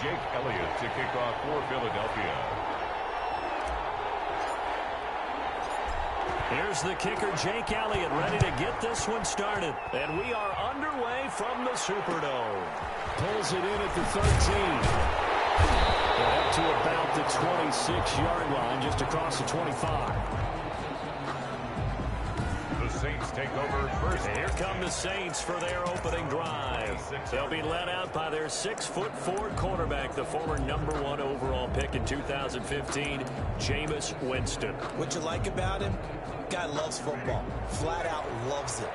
Jake Elliott to kick off for Philadelphia. Here's the kicker, Jake Elliott, ready to get this one started. And we are underway from the Superdome. Pulls it in at the 13. Up to about the 26-yard line, just across the 25. The Saints take over first. Here come the Saints for their opening drive. They'll be led out by their 6'4" quarterback, the former #1 overall pick in 2015, Jameis Winston. What you like about him? Guy loves football. Flat out loves it.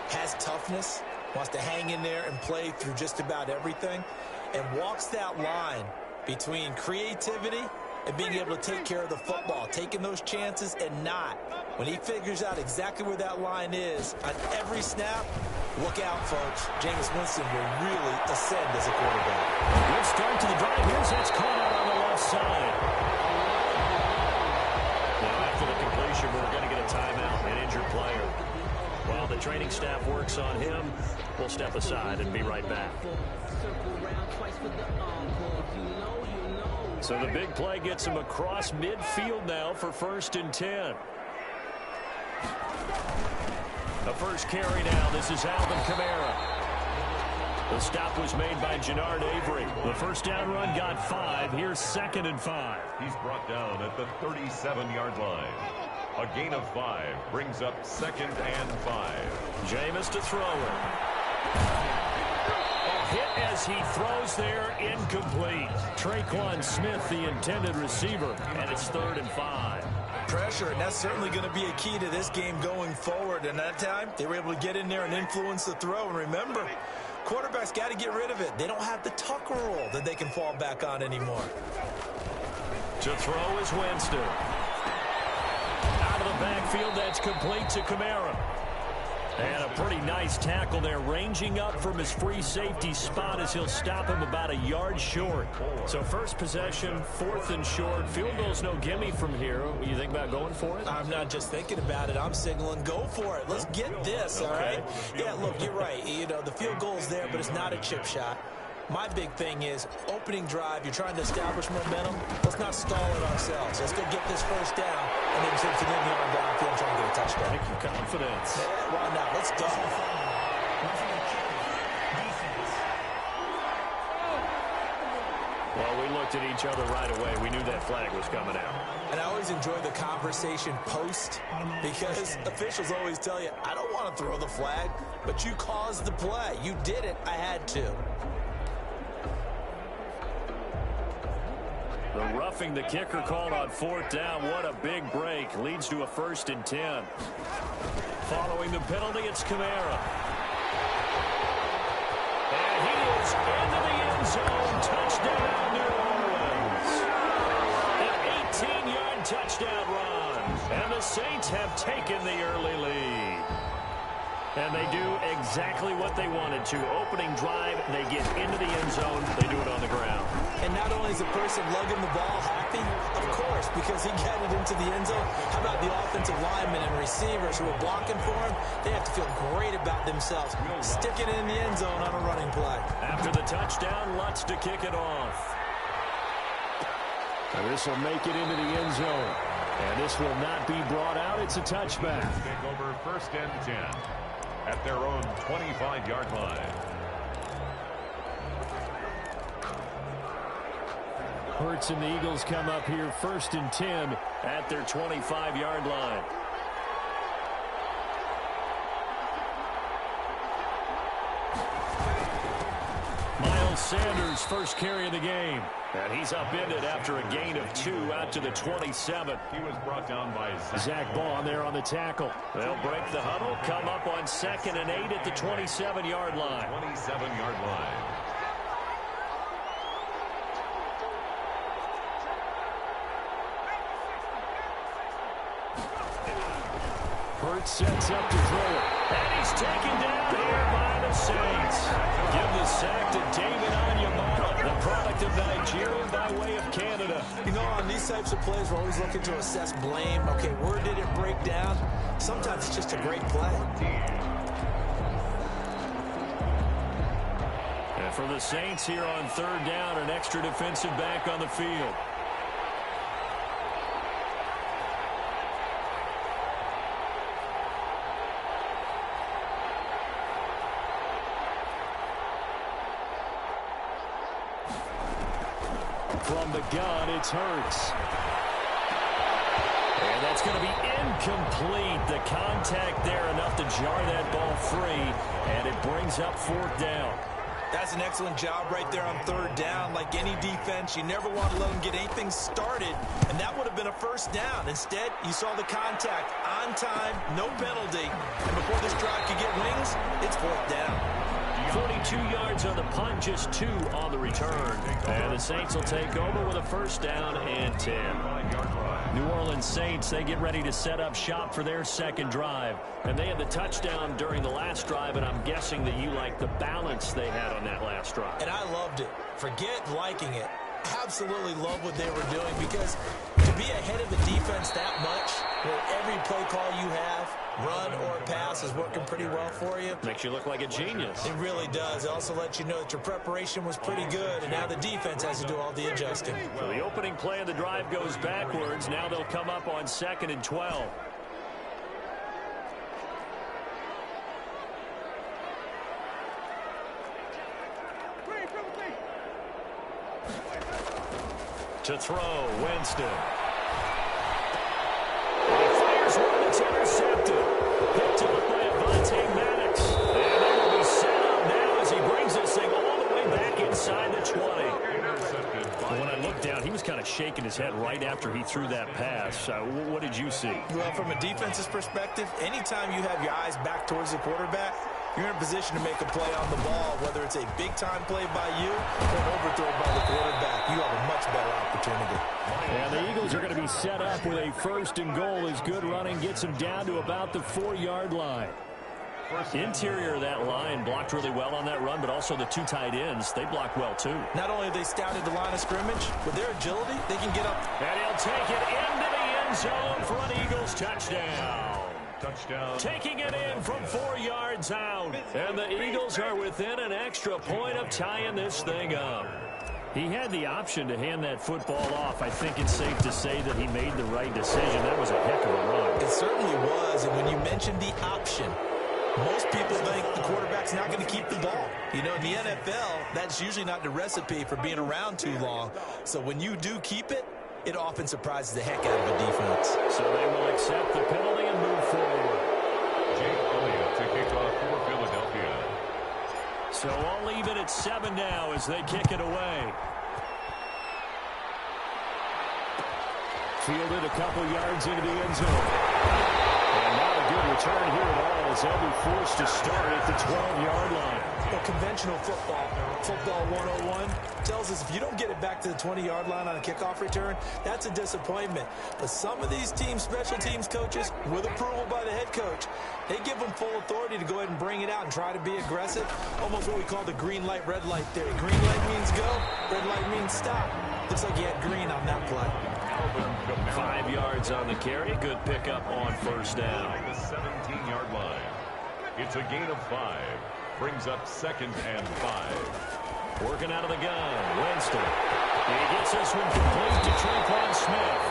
Has toughness. Wants to hang in there and play through just about everything. And walks that line between creativity and being able to take care of the football, taking those chances and not. When he figures out exactly where that line is on every snap, look out, folks. Jameis Winston will really ascend as a quarterback. Good start to the drive. Here's that's caught out on the left side. Now, after the completion, we're going to get a timeout, an injured player. While the training staff works on him, we'll step aside and be right back. So the big play gets him across midfield now for 1st and 10. The first carry now. This is Alvin Kamara. The stop was made by Jannard Avery. The first down run got 5. Here's 2nd and 5. He's brought down at the 37-yard line. A gain of 5 brings up 2nd and 5. Jameis to throw it. Hit as he throws there, incomplete. Traquan Smith, the intended receiver, and it's 3rd and 5. Pressure, and that's certainly going to be a key to this game going forward. And that time, they were able to get in there and influence the throw. And remember, quarterbacks got to get rid of it. They don't have the tucker roll that they can fall back on anymore. To throw is Winston. Out of the backfield, that's complete to Kamara. And a pretty nice tackle there, ranging up from his free safety spot as he'll stop him about a yard short. So first possession, 4th and short. Field goal's no gimme from here. You think about going for it? I'm not just thinking about it. I'm signaling go for it. Let's get this, all right? Yeah, look, you're right. You know, the field goal's there, but it's not a chip shot. My big thing is opening drive. You're trying to establish momentum. Let's not stall it ourselves. Let's go get this first down, and then since you didn't on downfield, try and get a touchdown. Thank you, confidence. Yeah, why not? Let's go. Well, we looked at each other right away. We knew that flag was coming out. And I always enjoy the conversation post because officials always tell you, I don't want to throw the flag, but you caused the play. You did it. I had to. The roughing the kicker called on 4th down. What a big break. Leads to a 1st and 10. Following the penalty, it's Kamara. And he is into the end zone. Touchdown, New Orleans. An 18-yard touchdown run. And the Saints have taken the early lead. And they do exactly what they wanted to. Opening drive, they get into the end zone. They do it on the ground. And not only is the person lugging the ball happy, of course, because he got it into the end zone. How about the offensive linemen and receivers who are blocking for him? They have to feel great about themselves. Sticking it in the end zone on a running play. After the touchdown, Lutz to kick it off. And this will make it into the end zone. And this will not be brought out. It's a touchback. Take over 1st and 10 at their own 25-yard line. Hurts and the Eagles come up here 1st and 10 at their 25-yard line. Miles Sanders, first carry of the game. And he's upended after a gain of 2 out to the 27. He was brought down by Zach Baugh there on the tackle. They'll break the huddle, come up on 2nd and 8 at the 27-yard line. 27-yard line. Hurts sets up to throw it. And he's taken down here by the Saints. Give the sack to David Onyemata, the product of Nigeria by way of Canada. You know, on these types of plays, we're always looking to assess blame. Okay, where did it break down? Sometimes it's just a great play. And for the Saints here on third down, an extra defensive back on the field. From the gun, it's Hurts. And that's going to be incomplete. The contact there enough to jar that ball free, and it brings up fourth down. That's an excellent job right there on third down. Like any defense, you never want to let them get anything started, and that would have been a first down. Instead, you saw the contact on time, no penalty, and before this drive could get wings, it's fourth down. 42 yards on the punt, just 2 on the return. And the Saints will take over with a first down and 10. New Orleans Saints, they get ready to set up shop for their second drive. And they had the touchdown during the last drive, and I'm guessing that you like the balance they had on that last drive. And I loved it. Forget liking it. Absolutely love what they were doing, because to be ahead of the defense that much, where every play call you have, run or pass, is working pretty well for you. Makes you look like a genius. It really does. It also lets you know that your preparation was pretty good, and now the defense has to do all the adjusting. So the opening play of the drive goes backwards. Now they'll come up on 2nd and 12. To throw, Winston. And he fires one that's intercepted. Picked up by Avonte Maddox. And they will be set up now as he brings this thing all the way back inside the 20. When I looked down, he was kind of shaking his head right after he threw that pass. What did you see? Well, from a defense's perspective, anytime you have your eyes back towards the quarterback, you're in a position to make a play on the ball, whether it's a big-time play by you or an overthrow by the quarterback. You have a much better opportunity. And the Eagles are going to be set up with a 1st and goal as good running gets them down to about the 4-yard line. Interior of that line blocked really well on that run, but also the 2 tight ends, they blocked well too. Not only have they scouted the line of scrimmage, with their agility, they can get up. And he'll take it into the end zone for an Eagles touchdown. Taking it in from 4 yards out. And the Eagles are within an extra point of tying this thing up. He had the option to hand that football off. I think it's safe to say that he made the right decision. That was a heck of a run. It certainly was. And when you mentioned the option, most people think the quarterback's not going to keep the ball. You know, in the NFL, that's usually not the recipe for being around too long. So when you do keep it, it often surprises the heck out of a defense. So they will accept the penalty and move forward. Jake Elliott to kick off for Philadelphia. So I'll leave it at 7 now as they kick it away. Fielded a couple yards into the end zone. And not a good return here at all as they'll be forced to start at the 12-yard line. Well, conventional football 101, tells us if you don't get it back to the 20-yard line on a kickoff return, that's a disappointment. But some of these teams, special teams coaches, with approval by the head coach, they give them full authority to go ahead and bring it out and try to be aggressive. Almost what we call the green light, red light theory. Green light means go, red light means stop. Looks like you had green on that play. 5 yards on the carry. Good pickup on first down. The 17-yard line. It's a gain of 5. Brings up 2nd and 5. Working out of the gun. Winston. He gets this one complete to Tre'Quan Smith.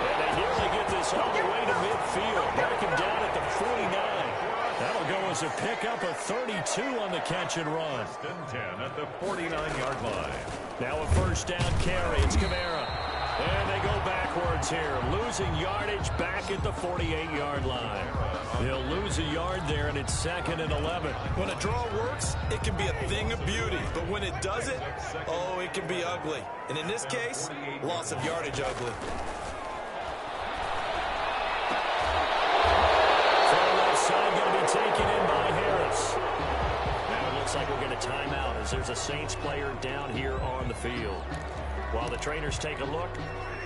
And they nearly get this all the way to midfield. Mark him down at the 49. That'll go as a pickup of 32 on the catch and run. 10 at the 49-yard line. Now a first down carry. It's Kamara. And they go backwards here. Losing yardage back at the 48-yard line. They'll lose a yard there, and it's 2nd and 11. When a draw works, it can be a thing of beauty. But when it doesn't, oh, it can be ugly. And in this case, loss of yardage ugly. From left side, going to be taken in by Harris. Now it looks like we're going to time out as there's a Saints player down here on the field. While the trainers take a look,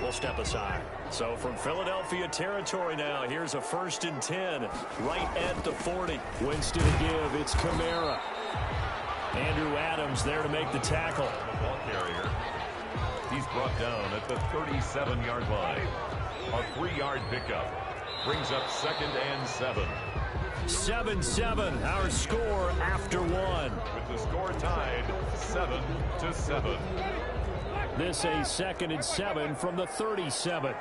we'll step aside. So from Philadelphia territory now, here's a 1st and 10 right at the 40. Winston to give. It's Kamara. Andrew Adams there to make the tackle. The ball carrier. He's brought down at the 37-yard line. A 3-yard pickup. Brings up 2nd and 7. 7-7, our score after 1. With the score tied 7-7. This a 2nd and 7 from the 37.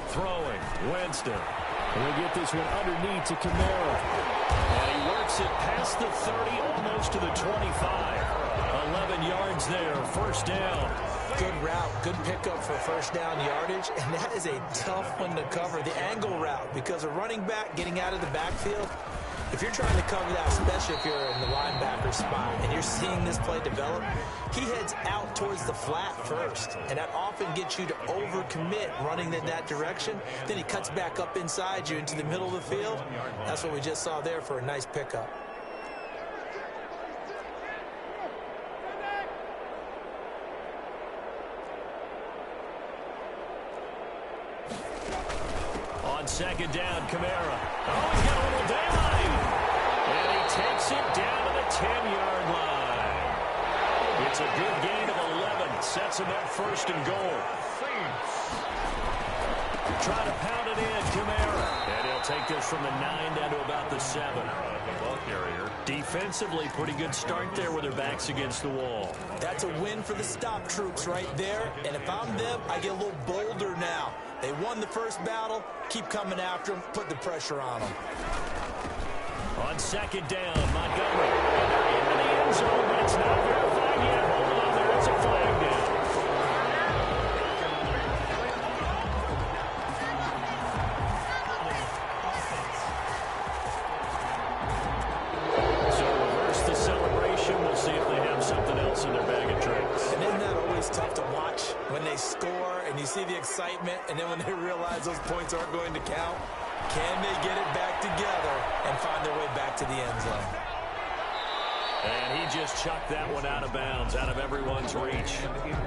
Throwing, Winston. And we get this one underneath to Kamara. And he works it past the 30, almost to the 25. 11 yards there, first down. Good route, good pickup for first down yardage, and that is a tough one to cover, the angle route, because a running back getting out of the backfield, if you're trying to cover that, especially if you're in the linebacker spot and you're seeing this play develop, he heads out towards the flat first, and that often gets you to overcommit running in that direction. Then he cuts back up inside you into the middle of the field. That's what we just saw there for a nice pickup. On 2nd down, Kamara. Oh, he's got a little daylight. And he takes it down to the 10-yard line. It's a good gain of 11. Sets him up 1st and goal. Trying to pound it in, Kamara. And he'll take this from the 9 down to about the 7. The ball carrier. Defensively, pretty good start there with their backs against the wall. That's a win for the stop troops right there. And if I'm them, I get a little bolder now. They won the first battle. Keep coming after them. Put the pressure on them. On 2nd down, Montgomery. And they're into the end zone, but it's not verified yet. Hold on, there is a flag down. So reverse the celebration. We'll see if they have something else in their bag of tricks. And isn't that always tough to watch when they score and you see the excitement, and then when they realize those points aren't going to count? Can they get it back together and find their way back to the end zone? And he just chucked that one out of bounds, out of everyone's reach.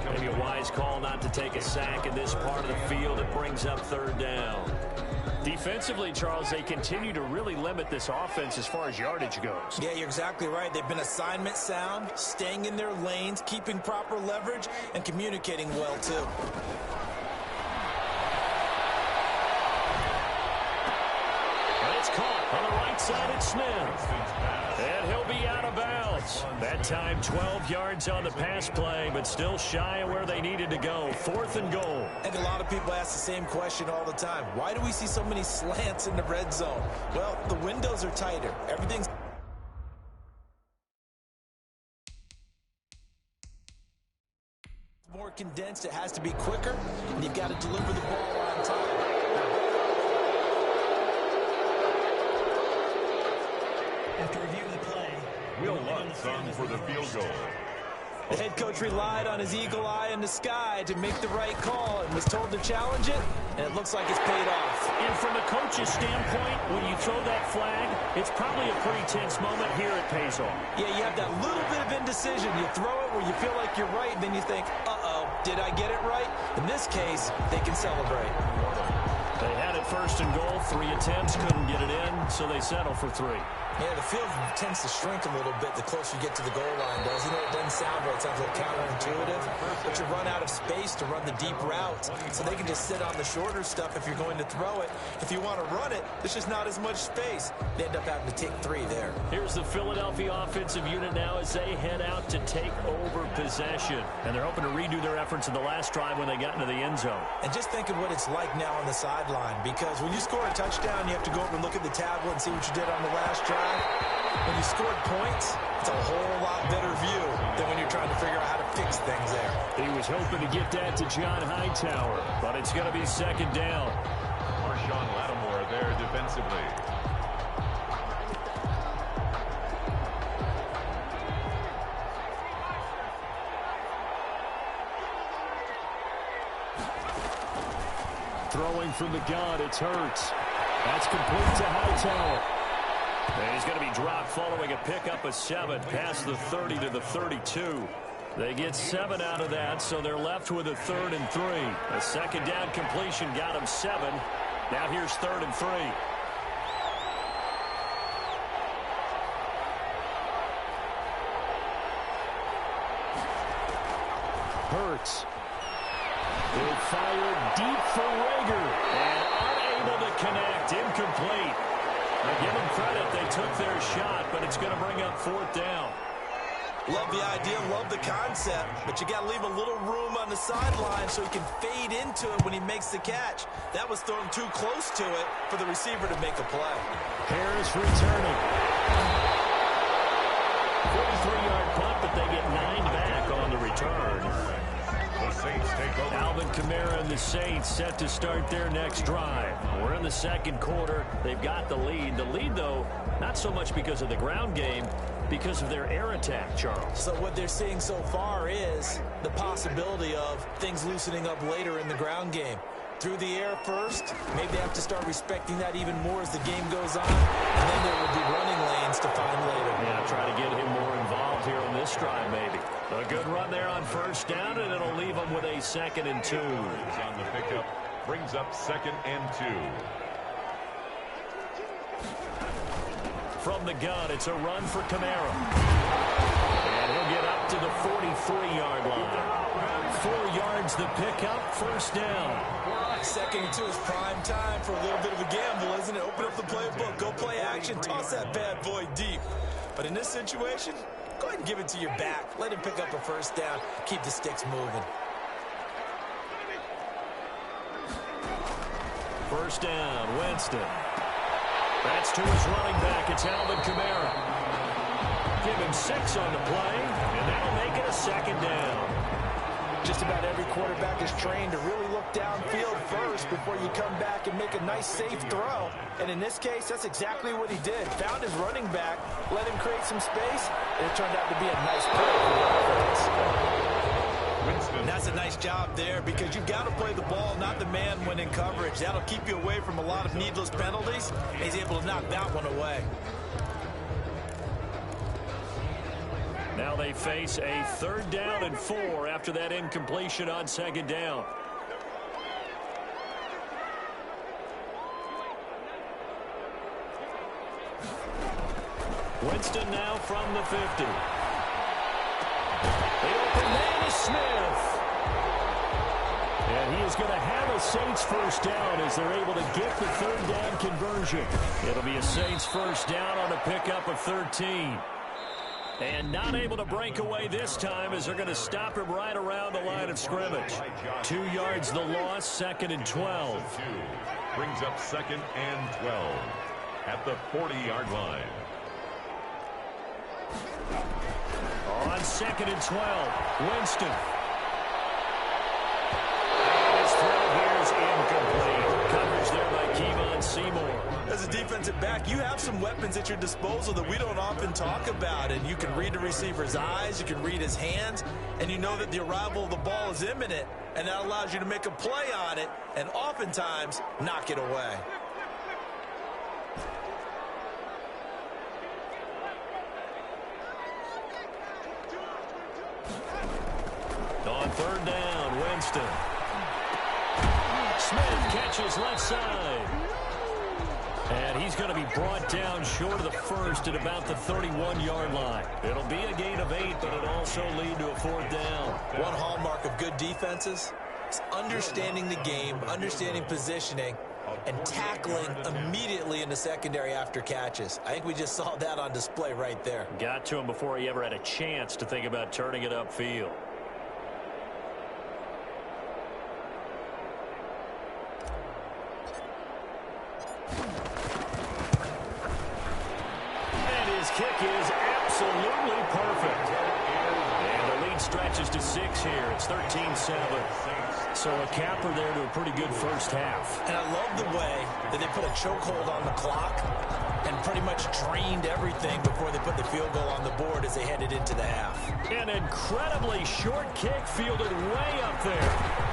Maybe a wise call not to take a sack in this part of the field. It brings up 3rd down. Defensively, Charles, they continue to really limit this offense as far as yardage goes. Yeah, you're exactly right. They've been assignment sound, staying in their lanes, keeping proper leverage, and communicating well, too. It's caught on the right side at Smith. And he'll be out of bounds. That time 12 yards on the pass play, but still shy of where they needed to go. 4th and goal. I think a lot of people ask the same question all the time. Why do we see so many slants in the red zone? Well, the windows are tighter. Everything's more condensed. It has to be quicker, and you've got to deliver the ball on time. After reviewing the play, Will Lutz on for the field goal. The head coach relied on his eagle eye in the sky to make the right call and was told to challenge it, and it looks like it's paid off. And from a coach's standpoint, when you throw that flag, it's probably a pretty tense moment. Here it pays off. Yeah, you have that little bit of indecision. You throw it where you feel like you're right, and then you think, uh-oh, did I get it right? In this case, they can celebrate. They had it 1st and goal. 3 attempts, couldn't get it in, so they settle for 3. Yeah, the field tends to shrink a little bit the closer you get to the goal line, doesn't it? It doesn't sound right. It sounds a little counterintuitive. But you run out of space to run the deep routes, so they can just sit on the shorter stuff if you're going to throw it. If you want to run it, there's just not as much space. They end up having to take 3 there. Here's the Philadelphia offensive unit now as they head out to take over possession. And they're hoping to redo their efforts in the last drive when they got into the end zone. And just think of what it's like now on the sideline, because when you score a touchdown, you have to go over and look at the tablet and see what you did on the last drive. When you scored points, it's a whole lot better view than when you're trying to figure out how to fix things there. He was hoping to get that to John Hightower, but it's going to be 2nd down. Marshawn Lattimore there defensively. Throwing from the gun, it's Hurts. That's complete to Hightower. And he's going to be dropped following a pickup of 7 past the 30 to the 32. They get 7 out of that, so they're left with a 3rd and 3. A 2nd down completion got them 7. Now here's 3rd and 3. Hurts. They fire deep for Rager. And unable to connect. Incomplete. I give them credit. They took their shot, but it's going to bring up fourth down. Love the idea, love the concept, but you got to leave a little room on the sideline so he can fade into it when he makes the catch. That was thrown too close to it for the receiver to make a play. Harris returning. 43-yard punt, but they get 9 back on the return. The Saints take over. Alvin Kamara and the Saints set to start their next drive. We're in the second quarter. They've got the lead. The lead, though, not so much because of the ground game, because of their air attack, Charles. So what they're seeing so far is the possibility of things loosening up later in the ground game. Through the air first, maybe they have to start respecting that even more as the game goes on, and then there will be running lanes to find later. Yeah, try to get him more involved here on this drive, maybe. A good run there on first down, and it'll leave them with a 2nd and 2. On the pickup, brings up 2nd and 2. From the gun, it's a run for Kamara. And he'll get up to the 43-yard line. 4 yards the pickup, first down. 2nd and 2 is prime time for a little bit of a gamble, isn't it? Open up the playbook, go play action, toss that bad boy deep. But in this situation, go ahead and give it to your back. Let him pick up a first down, keep the sticks moving. First down, Winston. That's to his running back. It's Alvin Kamara. Give him 6 on the play, and that'll make it a 2nd down. Just about every quarterback is trained to really look downfield first before you come back and make a nice, safe throw. And in this case, that's exactly what he did. Found his running back, let him create some space, and it turned out to be a nice play for the offense. And that's a nice job there because you've got to play the ball, not the man when in coverage. That'll keep you away from a lot of needless penalties. He's able to knock that one away. Now they face a 3rd down and 4 after that incompletion on 2nd down. Winston now from the 50. The open man is Smith. And he is going to have a Saints first down as they're able to get the 3rd down conversion. It'll be a Saints first down on a pickup of 13. And not able to break away this time as they're going to stop him right around the line of scrimmage. 2 yards the loss, 2nd and 12. Brings up 2nd and 12 at the 40-yard line. On 2nd and 12, Winston. And his throw here is incomplete. Coverage there by Kevon Seymour. As a defensive back, you have some weapons at your disposal that we don't often talk about. And you can read the receiver's eyes, you can read his hands, and you know that the arrival of the ball is imminent. And that allows you to make a play on it and oftentimes knock it away. On 3rd down, Winston. Smith catches left side. And he's going to be brought down short of the first at about the 31-yard line. It'll be a gain of 8, but it'll also lead to a 4th down. One hallmark of good defenses is understanding the game, understanding positioning, and tackling immediately in the secondary after catches. I think we just saw that on display right there. Got to him before he ever had a chance to think about turning it upfield. Kick is absolutely perfect. And the lead stretches to 6 here. It's 13-7. So a capper there to a pretty good first half. And I love the way that they put a chokehold on the clock and pretty much drained everything before they put the field goal on the board as they headed into the half. An incredibly short kick fielded way up there.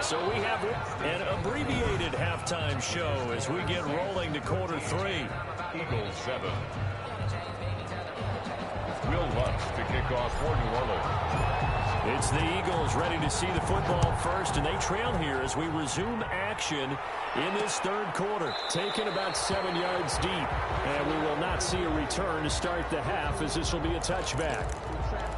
So we have an abbreviated halftime show as we get rolling to quarter 3. Eagles 7. Will Lutz to kick off for New Orleans. It's the Eagles ready to see the football first, and they trail here as we resume action in this 3rd quarter. Taken about 7 yards deep, and we will not see a return to start the half as this will be a touchback.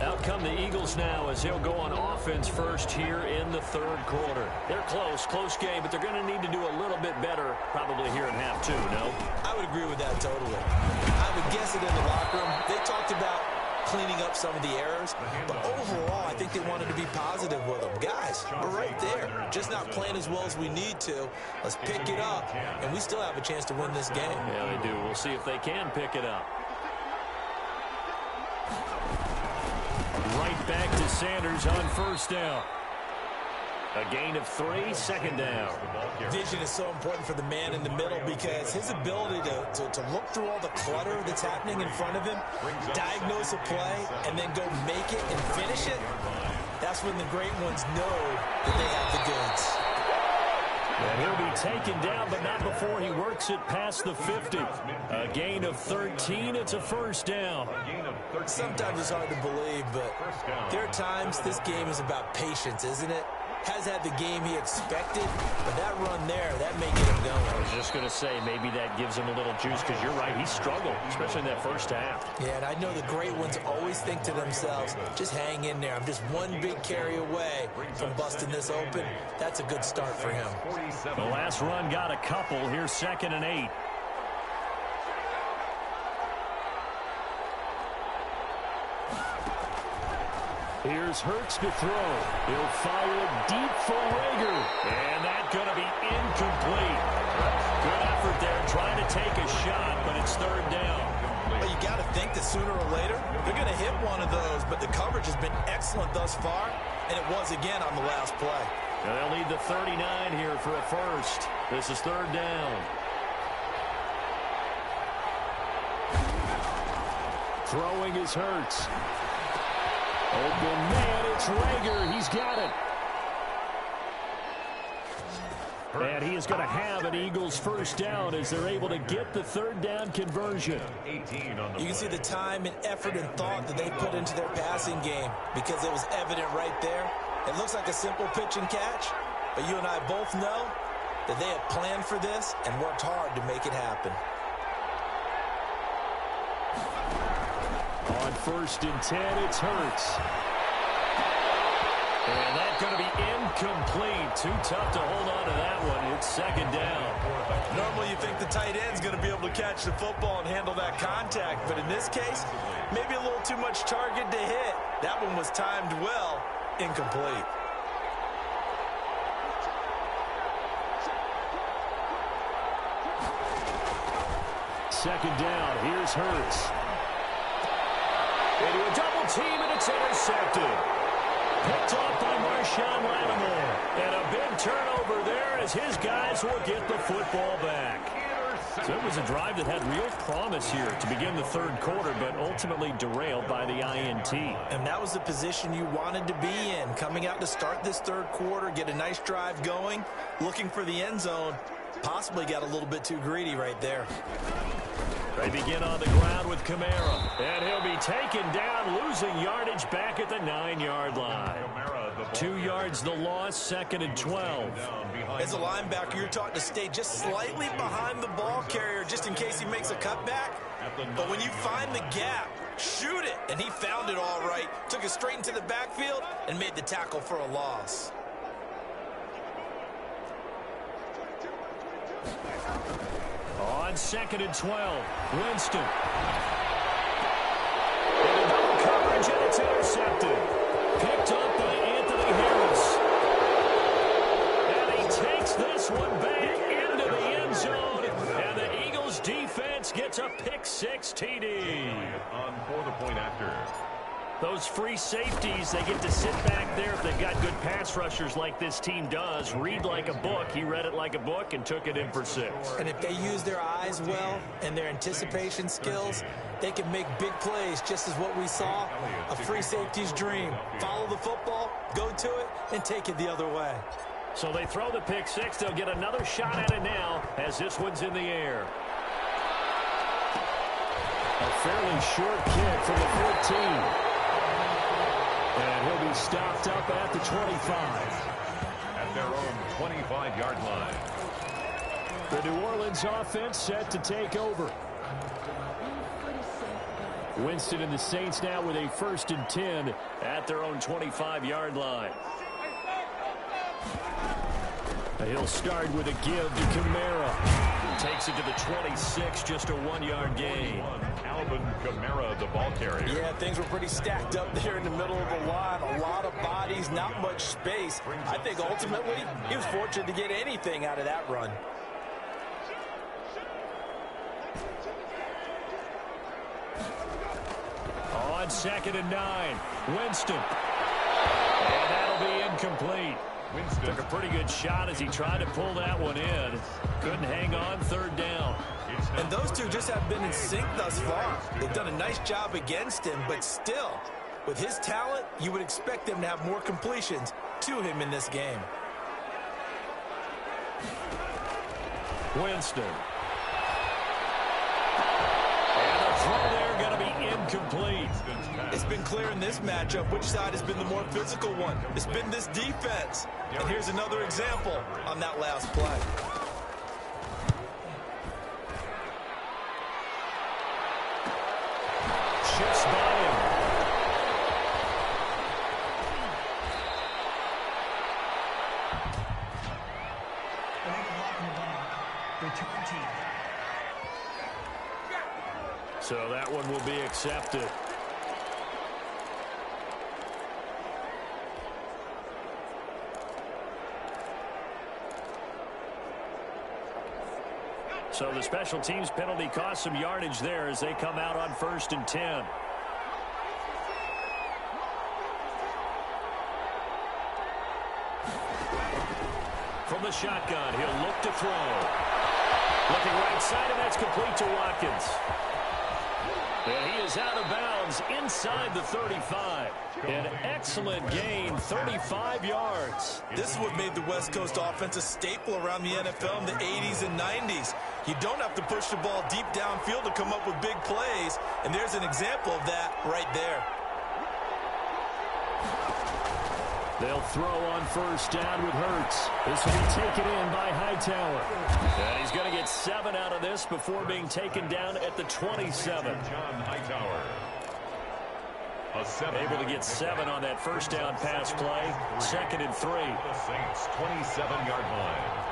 Out come the Eagles now as they'll go on offense first here in the third quarter. They're close game, but they're going to need to do a little bit better probably here in half two, no? I would agree with that totally. I would guess it in the locker room. They talked about cleaning up some of the errors, but overall, I think they wanted to be positive with them. Guys, we're right there. Just not playing as well as we need to. Let's pick it up, and we still have a chance to win this game. Yeah, they do. We'll see if they can pick it up. Right back to Sanders on first down. A gain of 3, second down. Vision is so important for the man in the middle because his ability to look through all the clutter that's happening in front of him, diagnose a play, and then go make it and finish it, that's when the great ones know that they have the goods. And he'll be taken down, but not before he works it past the 50. A gain of 13. It's a first down. Sometimes it's hard to believe, but there are times this game is about patience, isn't it? Has had the game he expected, but that run there, that may get him going. I was just going to say, maybe that gives him a little juice, because you're right, he struggled, especially in that first half. Yeah, and I know the great ones always think to themselves, just hang in there. I'm just one big carry away from busting this open. That's a good start for him. The last run got a couple. Here's 2nd and 8. Here's Hurts to throw. He'll fire it deep for Rager. And that's going to be incomplete. Good effort there trying to take a shot, but it's third down. Well, you got to think that sooner or later they're going to hit one of those, but the coverage has been excellent thus far, and it was again on the last play. And they'll need the 39 here for a first. This is third down. Throwing is Hurts. Open man, it's Rager. He's got it. And he is going to have an Eagles first down as they're able to get the third down conversion. You can see the time and effort and thought that they put into their passing game because it was evident right there. It looks like a simple pitch and catch, but you and I both know that they have planned for this and worked hard to make it happen. On 1st and 10, it's Hurts. And that's going to be incomplete. Too tough to hold on to that one. It's second down. Normally you think the tight end's going to be able to catch the football and handle that contact, but in this case, maybe a little too much target to hit. That one was timed well. Incomplete. Second down. Here's Hurts. Into a double team, and it's intercepted. Picked off by Marshawn Lattimore. And a big turnover there as his guys will get the football back. So it was a drive that had real promise here to begin the third quarter, but ultimately derailed by the INT. And that was the position you wanted to be in. Coming out to start this third quarter, get a nice drive going, looking for the end zone. Possibly got a little bit too greedy right there. They begin on the ground with Kamara. And he'll be taken down, losing yardage back at the 9-yard line. 2 yards the loss, 2nd and 12. As a linebacker, you're taught to stay just slightly behind the ball carrier just in case he makes a cutback. But when you find the gap, shoot it. And he found it all right. Took it straight into the backfield and made the tackle for a loss. On 2nd and 12, Winston. And a double coverage, and it's intercepted. Picked up by Anthony Harris. And he takes this one back into the end zone. And the Eagles defense gets a pick-6 TD. On for the point after. Those free safeties, they get to sit back there if they've got good pass rushers like this team does. Read like a book. He read it like a book and took it in for 6. And if they use their eyes well and their anticipation skills, they can make big plays, just as what we saw, a free safety's dream. Follow the football, go to it, and take it the other way. So they throw the pick-6. They'll get another shot at it now as this one's in the air. A fairly short kick from the 14. And he'll be stopped up at the 25. At their own 25-yard line. The New Orleans offense set to take over. Winston and the Saints now with a 1st and 10 at their own 25-yard line. He'll start with a give to Kamara. Takes it to the 26, just a 1-yard gain. Alvin Kamara, the ball carrier. Yeah, things were pretty stacked up there in the middle of the line. A lot of bodies, not much space. I think ultimately he was fortunate to get anything out of that run. On 2nd and 9, Winston. And that'll be incomplete. Winston Took a pretty good shot as he tried to pull that one in. Couldn't hang on, 3rd down. And those two just have been in sync thus far. They've done a nice job against him, but still, with his talent, you would expect them to have more completions to him in this game. Winston. And the throw there going to be incomplete. It's been clear in this matchup which side has been the more physical one. It's been this defense. And here's another example on that last play. Shifts by him. Illegal lock in the ball. Return team. So that one will be accepted. So the special teams penalty cost some yardage there as they come out on 1st and 10. From the shotgun, he'll look to throw. Looking right side, and that's complete to Watkins. And he is out of bounds inside the 35. An excellent gain, 35 yards. This is what made the West Coast offense a staple around the NFL in the 80s and 90s. You don't have to push the ball deep downfield to come up with big plays, and there's an example of that right there. They'll throw on 1st down with Hurts. This will be taken in by Hightower. And he's going to get 7 out of this before being taken down at the 27. John Hightower. Able to get 7 on that 1st down pass play. 2nd and 3. The Saints 27-yard line.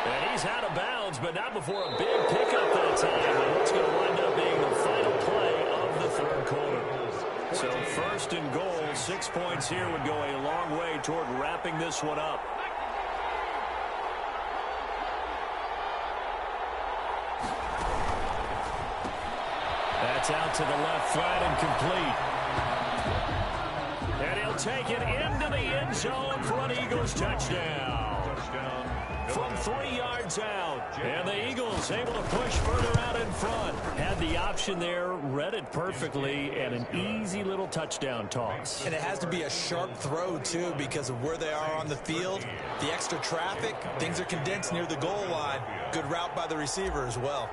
And he's out of bounds, but not before a big pickup that time. And what's going to wind up being the final play of the 3rd quarter. So 1st and goal, 6 points here would go a long way toward wrapping this one up. That's out to the left flat and complete. And he'll take it into the end zone for an Eagles touchdown. From 3 yards out. And the Eagles able to push further out in front. Had the option there, read it perfectly, and an easy little touchdown toss. And it has to be a sharp throw, too, because of where they are on the field. The extra traffic, things are condensed near the goal line. Good route by the receiver as well.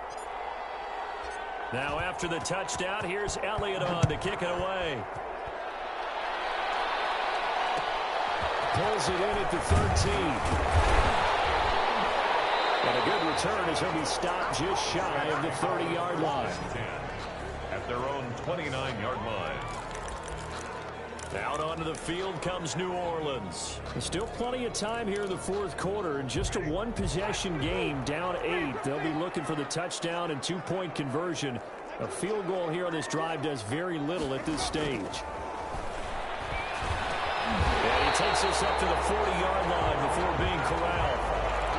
Now after the touchdown, here's Elliott on to kick it away. Pulls it in at the 13. And a good return as he'll be stopped just shy of the 30-yard line. At their own 29-yard line. Out onto the field comes New Orleans. There's still plenty of time here in the 4th quarter. And just a 1-possession game, down 8. They'll be looking for the touchdown and 2-point conversion. A field goal here on this drive does very little at this stage. And he takes us up to the 40-yard line before being corralled.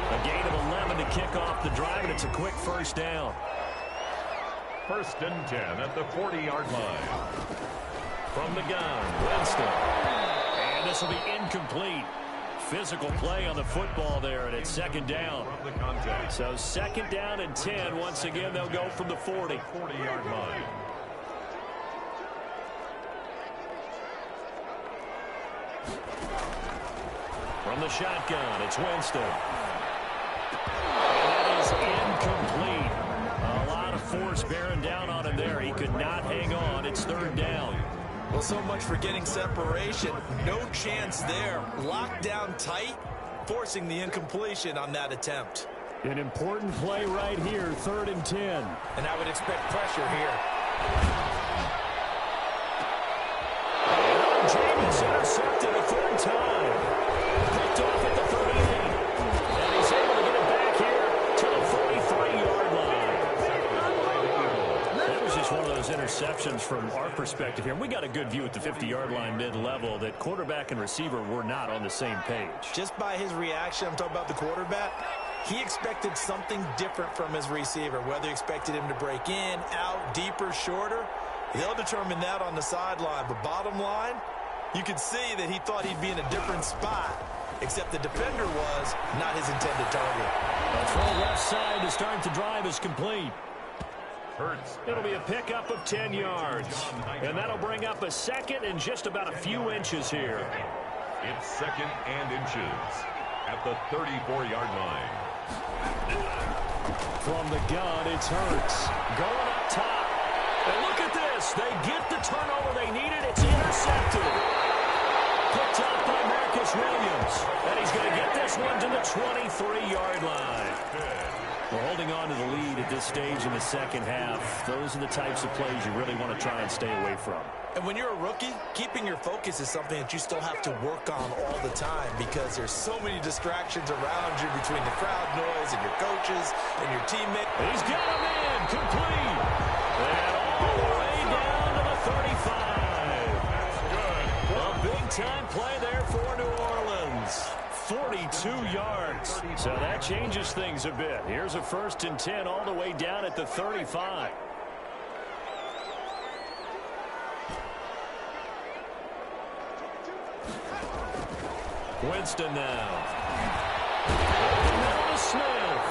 A gain of 11 to kick off the drive, and it's a quick 1st down. 1st and 10 at the 40-yard line. From the gun, Winston. And this will be incomplete. Physical play on the football there, and it's 2nd down. From the contact. So 2nd down and 10. Once again, they'll go from the 40. 40-yard line. From the shotgun, it's Winston. And that is incomplete. A lot of force bearing down on him there. He could not hang on. It's 3rd down. Well, so much for getting separation. No chance there. Locked down tight, forcing the incompletion on that attempt. An important play right here, 3rd and 10. And I would expect pressure here. James intercepted a 3rd time. Picked off at the 38. And he's able to get it back here to the 43-yard line. That was just one of those interceptions from our perspective here. We got a good view at the 50-yard line mid-level that quarterback and receiver were not on the same page. Just by his reaction, I'm talking about the quarterback, he expected something different from his receiver, whether he expected him to break in, out, deeper, shorter. They'll determine that on the sideline. But bottom line, you could see that he thought he'd be in a different spot, except the defender was not his intended target. A throw left side to start the drive is complete. Hurts. It'll be a pickup of 10 yards. And that'll bring up a second and just about a few inches here. It's 2nd and inches at the 34-yard line. From the gun, it's Hurts. Going up top. And look at this. They get the turnover they needed. It's intercepted. Picked up by Marcus Williams. And he's going to get this one to the 23-yard line. We're holding on to the lead at this stage in the second half. Those are the types of plays you really want to try and stay away from. And when you're a rookie, keeping your focus is something that you still have to work on all the time because there's so many distractions around you between the crowd noise and your coaches and your teammates. He's got him in. Complete. And all the way down to the 35. A big-time play there for New Orleans. 42 yards. So that changes things a bit. Here's a 1st and 10 all the way down at the 35. Winston now. Now to Smith.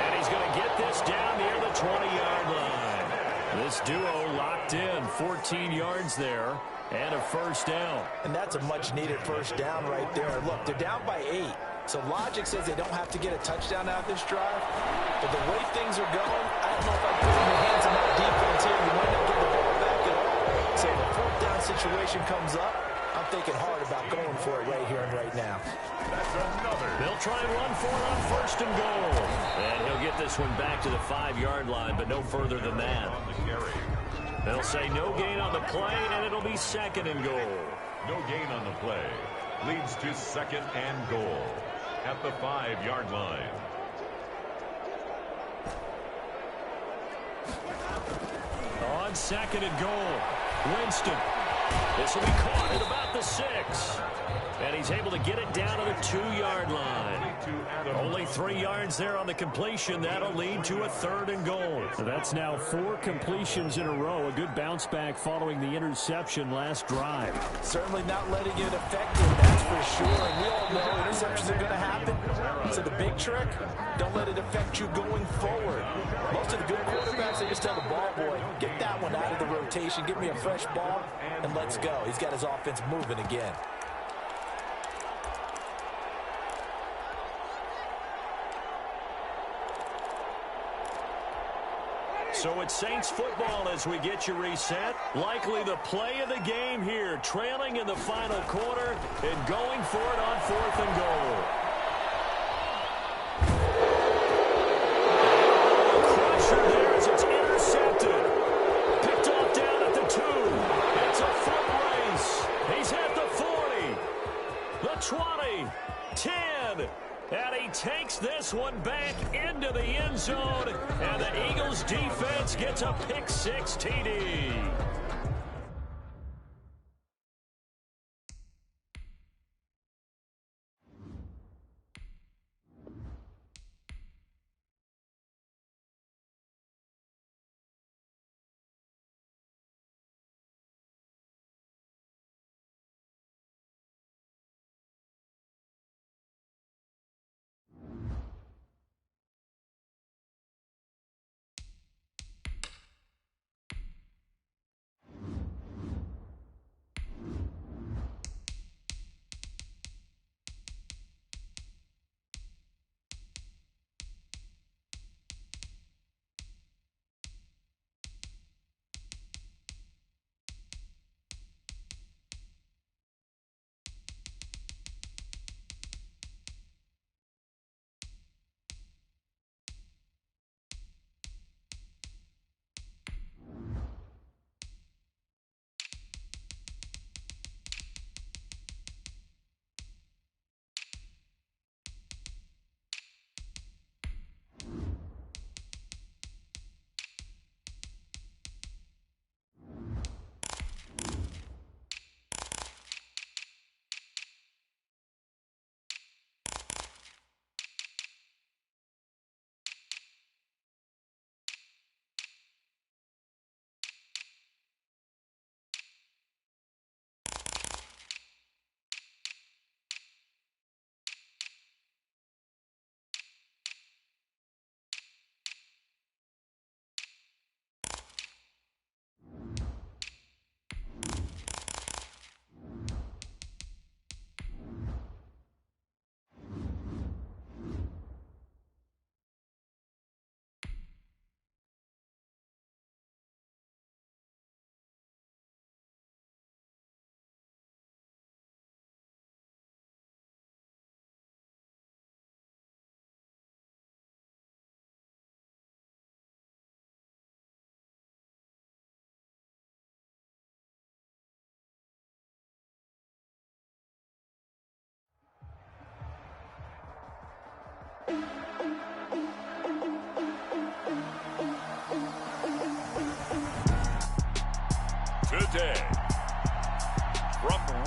And he's going to get this down near the 20-yard line. This duo locked in. 14 yards there. And a 1st down. And that's a much-needed 1st down right there. Look, they're down by 8. So logic says they don't have to get a touchdown out of this drive. But the way things are going, I don't know if I put in the hands of my defense here. You might not get the ball back at all. So if a 4th down situation comes up, I'm thinking hard about going for it right here and right now. That's another. They'll try and run for it on 1st and goal. And he'll get this one back to the 5-yard line, but no further than that. On the carry. They'll say no gain on the play, and it'll be 2nd and goal. No gain on the play. Leads to 2nd and goal at the 5-yard line. On 2nd and goal, Winston. This will be caught at about the 6. And he's able to get it down to the 2-yard line. Only 3 yards there on the completion. That'll lead to a 3rd and goal. So that's now 4 completions in a row. A good bounce back following the interception last drive. Certainly not letting it affect him, that's for sure. And we all know interceptions are going to happen. So the big trick, don't let it affect you going forward. Most of the good quarterbacks, they just tell the ball boy, get that one out of the rotation, give me a fresh ball, and let's go. He's got his offense moving again. So it's Saints football as we get you reset. Likely the play of the game here, trailing in the final quarter and going for it on 4th and goal. Crusher there as it's intercepted. Picked off down at the 2. It's a foot race. He's at the 40, the 20, 10. And he takes this one back into the end zone. And the Eagles defense gets a pick-6 TD.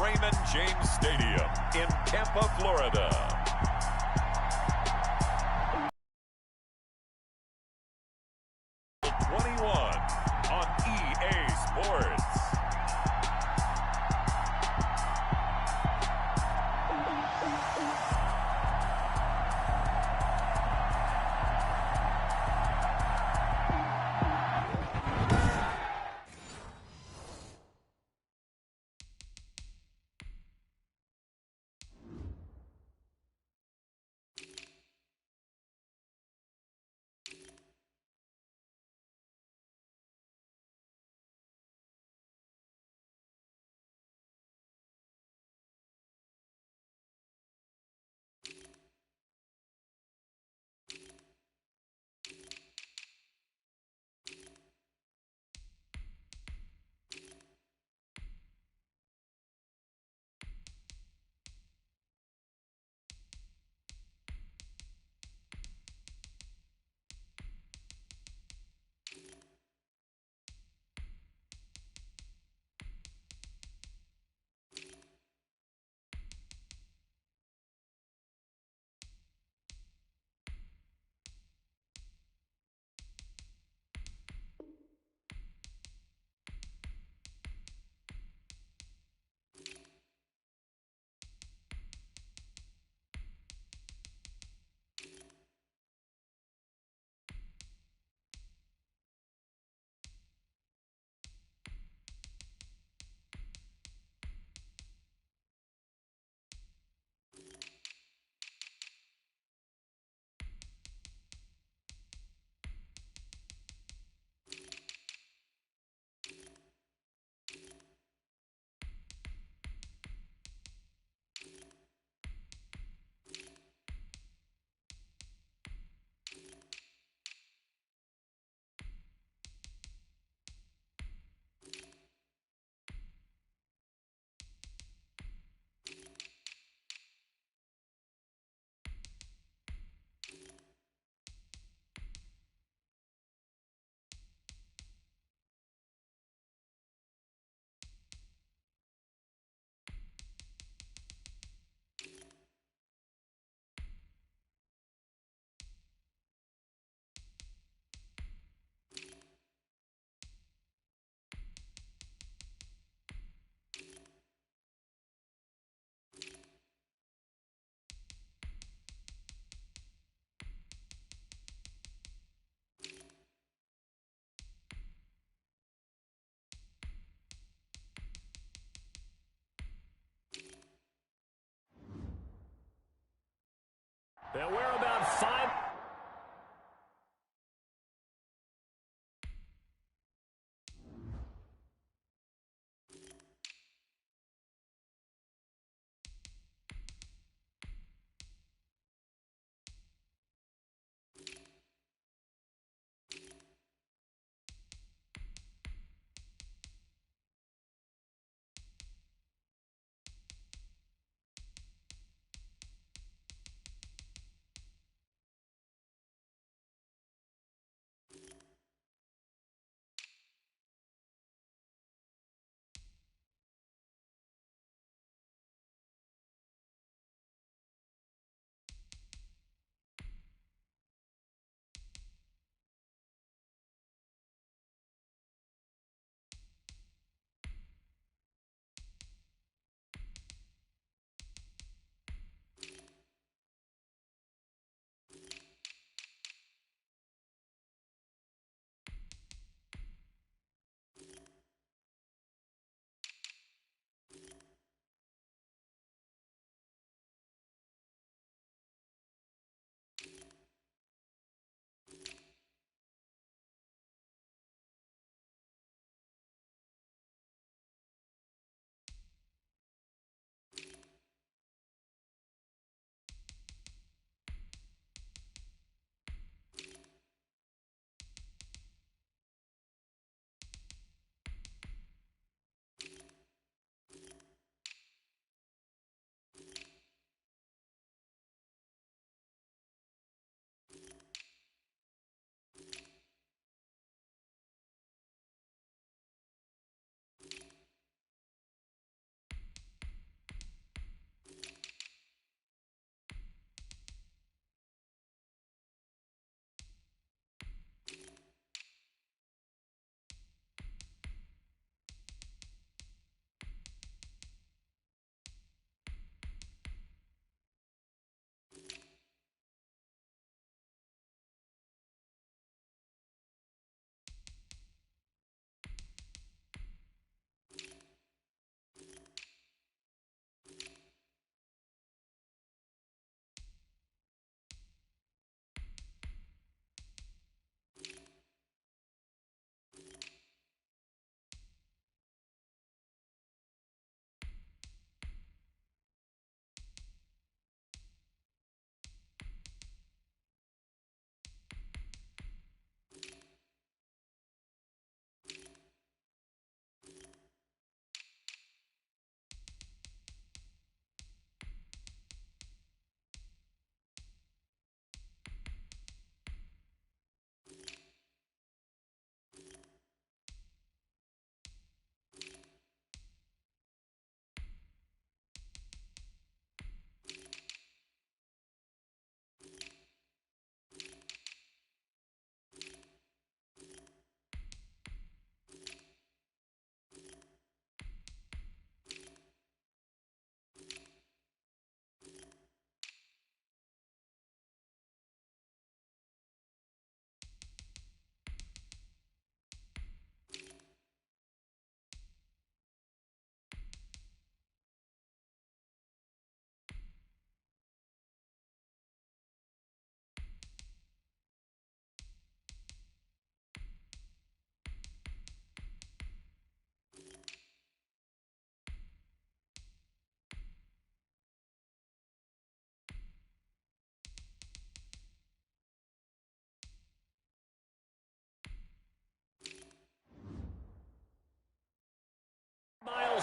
Raymond James Stadium in Tampa, Florida. On EA Sports. And we're about 5.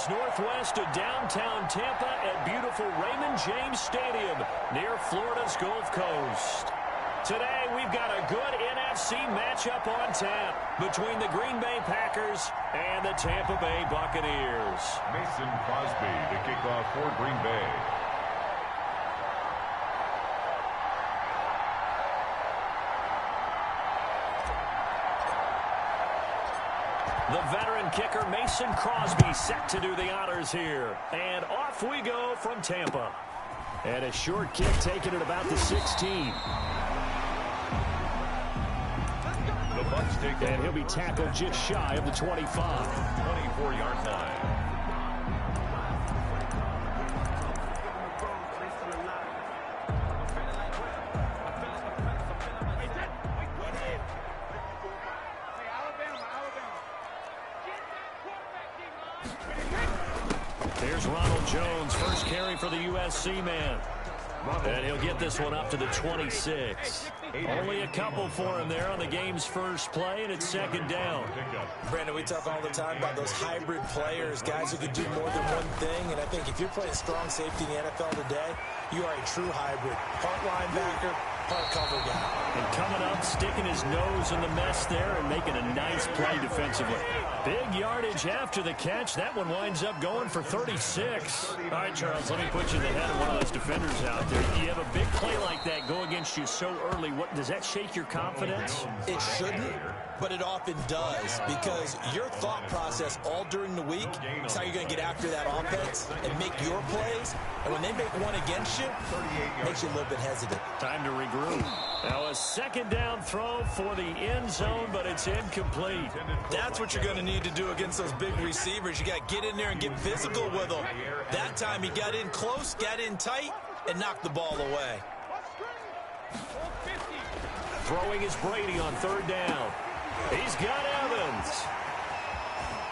miles northwest of downtown Tampa at beautiful Raymond James Stadium near Florida's Gulf Coast. Today, we've got a good NFC matchup on tap between the Green Bay Packers and the Tampa Bay Buccaneers. Mason Crosby to kick off for Green Bay. The veteran kicker Mason Crosby set to do the honors here. And off we go from Tampa. And a short kick taken at about the 16. The Bucs take over. And he'll be tackled just shy of the 25. 24-yard line. Here's Ronald Jones, first carry for the USC man. And he'll get this one up to the 26. Only a couple for him there on the game's first play, and it's second down. Brandon, we talk all the time about those hybrid players, guys who can do more than one thing. And I think if you're playing strong safety in the NFL today, you are a true hybrid. Part linebacker, part cover guy. And coming up, sticking his nose in the mess there and making a nice play defensively. Big yardage after the catch. That one winds up going for 36. All right, Charles, let me put you in the head of one of those defenders out there. You have a big play like that go against you so early. What does that shake your confidence? It shouldn't, but it often does, because your thought process all during the week is how you're going to get after that offense and make your plays. And when they make one against you, it makes you a little bit hesitant. Time to regroup. Now a second down throw for the end zone, but it's incomplete. That's what you're going to need to do against those big receivers. You got to get in there and get physical with them. That time he got in close, got in tight, and knocked the ball away. Throwing is Brady on third down. He's got Evans.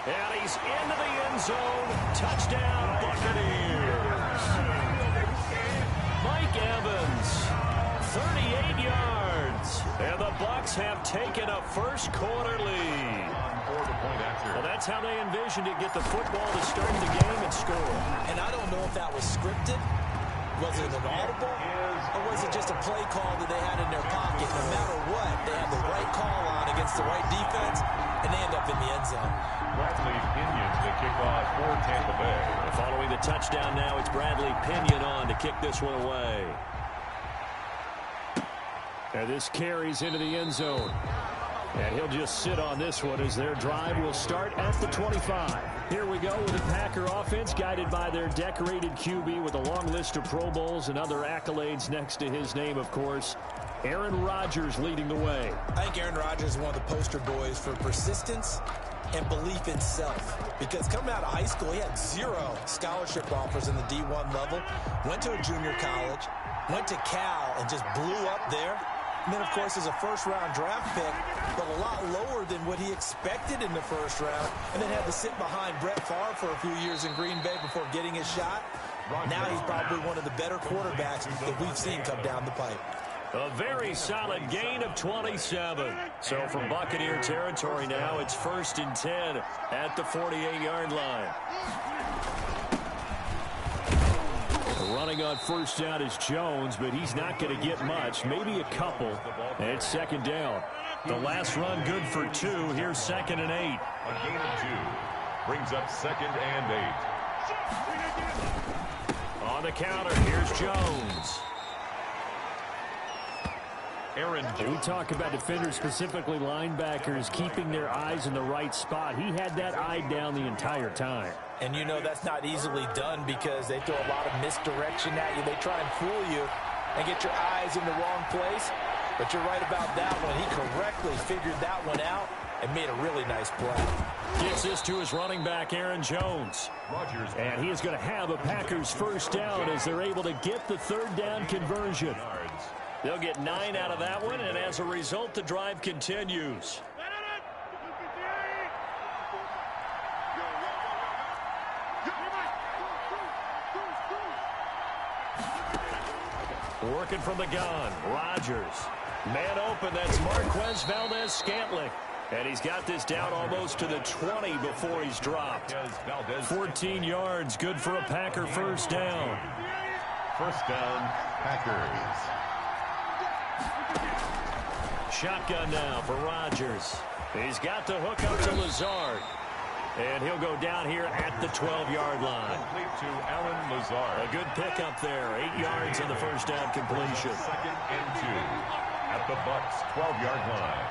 And he's into the end zone. Touchdown, Buccaneers. Mike Evans, 38 yards. And the Bucs have taken a first quarter lead. Well, that's how they envisioned it. Get the football to start the game and score. And I don't know if that was scripted. Was it an audible? Or was it just a play call that they had in their pocket? No matter what, they had the right call on against the right defense, and they end up in the end zone. Bradley Pinion to kick off for Tampa Bay. And following the touchdown now, it's Bradley Pinion on to kick this one away. And this carries into the end zone. And he'll just sit on this one as their drive will start at the 25. Here we go with the Packer offense guided by their decorated QB with a long list of Pro Bowls and other accolades next to his name, of course. Aaron Rodgers leading the way. I think Aaron Rodgers is one of the poster boys for persistence and belief in self. Because coming out of high school, he had 0 scholarship offers in the D1 level. Went to a junior college, went to Cal, and just blew up there. And then, of course, is a first-round draft pick, but a lot lower than what he expected in the first round, and then had to sit behind Brett Favre for a few years in Green Bay before getting his shot. Now he's probably one of the better quarterbacks that we've seen come down the pipe. A very solid gain of 27. So from Buccaneer territory now, it's 1st and 10 at the 48-yard line. Running on first down is Jones, but he's not going to get much, maybe a couple. And it's second down. The last run good for 2. Here's 2nd and 8. A gain of 2 brings up 2nd and 8. On the counter, here's Jones. Aaron Jones. We talk about defenders, specifically linebackers, keeping their eyes in the right spot. He had that eye down the entire time. And you know that's not easily done because they throw a lot of misdirection at you. They try and fool you and get your eyes in the wrong place. But you're right about that one. He correctly figured that one out and made a really nice play. Gets this to his running back, Aaron Jones. Rodgers. And he is going to have a Packers first down as they're able to get the third down conversion. They'll get 9 out of that one, and as a result, the drive continues. Working from the gun, Rodgers. Man open, that's Marquez Valdez-Scantling. And he's got this down almost to the 20 before he's dropped. 14 yards, good for a Packer first down. First down, Packers. Shotgun now for Rodgers. He's got the hook up to Lazard. And he'll go down here at the 12-yard line. Complete to Alan Lazard. A good pickup there. 8 yards on the first down completion. Second and 2 at the Bucs 12-yard line.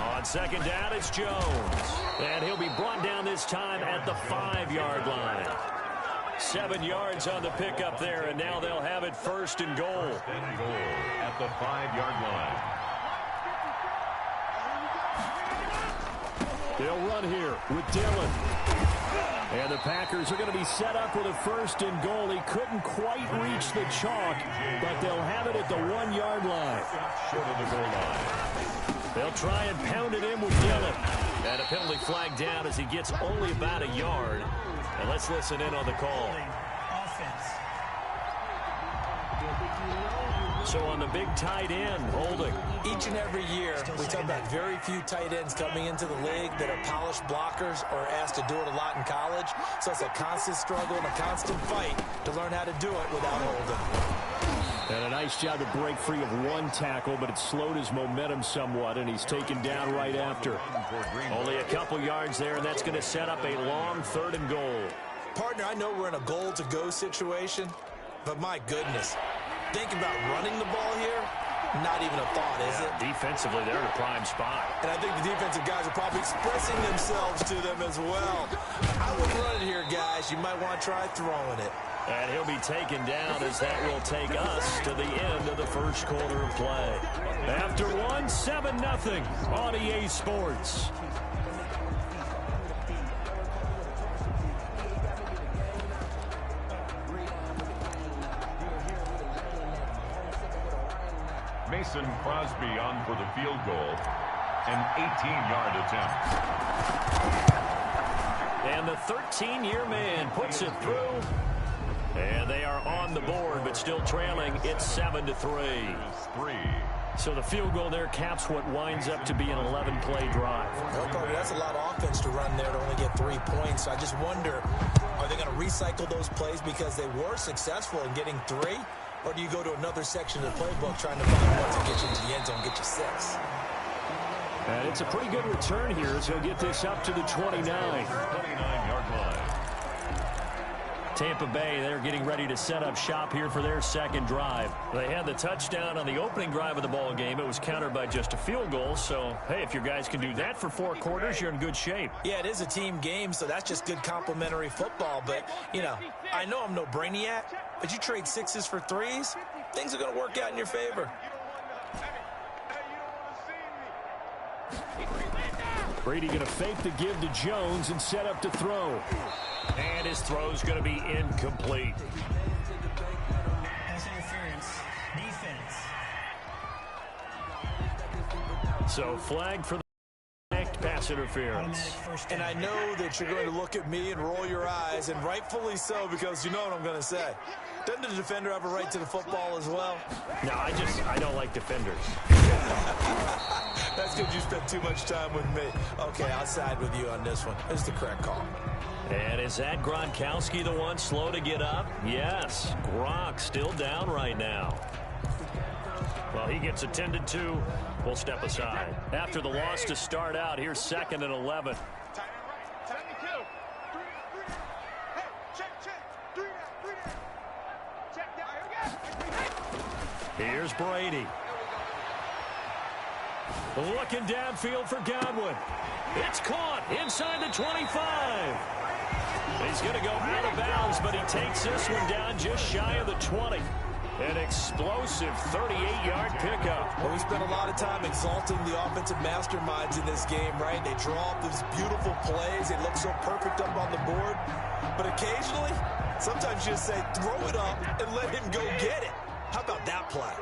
On second down, it's Jones. And he'll be brought down this time at the 5-yard line. 7 yards on the pickup there, and now they'll have it first and goal. First and goal at the 5-yard line. They'll run here with Dillon. And the Packers are going to be set up with a first and goal. He couldn't quite reach the chalk, but they'll have it at the 1-yard line. Short of the goal line. They'll try and pound it in with Dillon. And a penalty flag down as he gets only about a yard. And let's listen in on the call. Offense. So on the big tight end, holding. Each and every year, we talk about very few tight ends coming into the league that are polished blockers or asked to do it a lot in college. So it's a constant struggle and a constant fight to learn how to do it without holding. And a nice job to break free of one tackle, but it slowed his momentum somewhat, and he's taken down right after. Only a couple yards there, and that's going to set up a long third and goal. Partner, I know we're in a goal-to-go situation, but my goodness, think about running the ball here. Not even a thought, is it? Defensively, they're in a prime spot. And I think the defensive guys are probably expressing themselves to them as well. I wouldn't run it here, guys. You might want to try throwing it. And he'll be taken down as that will take us to the end of the first quarter of play. After one, 7-0 on EA Sports. Mason Crosby on for the field goal. An 18-yard attempt. And the 13-year man puts it through. And they are on the board, but still trailing. It's 7-3. So the field goal there caps what winds up to be an 11-play drive. Well, that's a lot of offense to run there to only get 3 points. So I just wonder, are they going to recycle those plays because they were successful in getting 3? Or do you go to another section of the playbook trying to find one to get you into the end zone, get you 6? And it's a pretty good return here as he'll get this up to the 29. 29-yard line. Tampa Bay, they're getting ready to set up shop here for their second drive. They had the touchdown on the opening drive of the ball game. It was countered by just a field goal. So, hey, if your guys can do that for 4 quarters, you're in good shape. Yeah, it is a team game, so that's just good complimentary football. But, you know, I know I'm no brainiac, but you trade 6s for 3s, things are going to work out in your favor. Brady going to fake the give to Jones and set up to throw. And his throw's going to be incomplete. Pass interference. Defense. So flag for the pass interference. And I know that you're going to look at me and roll your eyes, and rightfully so, because you know what I'm going to say. Doesn't the defender have a right to the football as well? No, I don't like defenders. That's because you spent too much time with me. Okay, I'll side with you on this one. It's the correct call. And is that Gronkowski the one slow to get up? Yes, Gronk still down right now. Well, he gets attended to. We'll step aside. After the loss to start out, here's 2nd and 11. Here's Brady. Looking downfield for Godwin. It's caught inside the 25. He's going to go out of bounds, but he takes this one down just shy of the 20. An explosive 38-yard pickup. Well, we spent a lot of time exalting the offensive masterminds in this game, right? They draw up these beautiful plays. They look so perfect up on the board. But occasionally, sometimes you just say, throw it up and let him go get it. How about that play?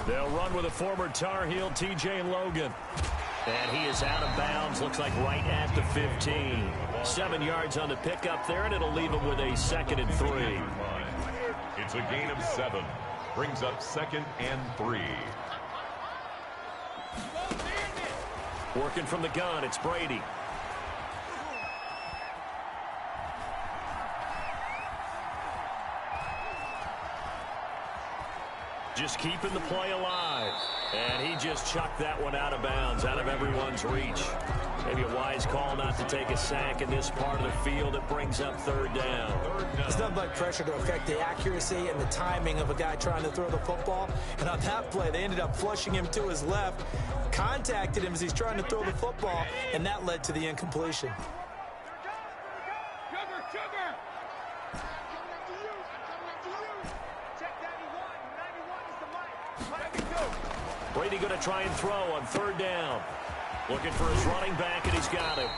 They'll run with a former Tar Heel, T.J. Logan. And he is out of bounds, looks like right at the 15. 7 yards on the pickup there, and it'll leave him with a 2nd and 3. It's a gain of 7. Brings up 2nd and 3. Working from the gun, it's Brady. Just keeping the play alive. And he just chucked that one out of bounds, out of everyone's reach. Maybe a wise call not to take a sack in this part of the field. It brings up 3rd down. It's nothing like pressure to affect the accuracy and the timing of a guy trying to throw the football. And on that play, they ended up flushing him to his left, contacted him as he's trying to throw the football, and that led to the incompletion. Brady going to try and throw on 3rd down. Looking for his running back, and he's got him.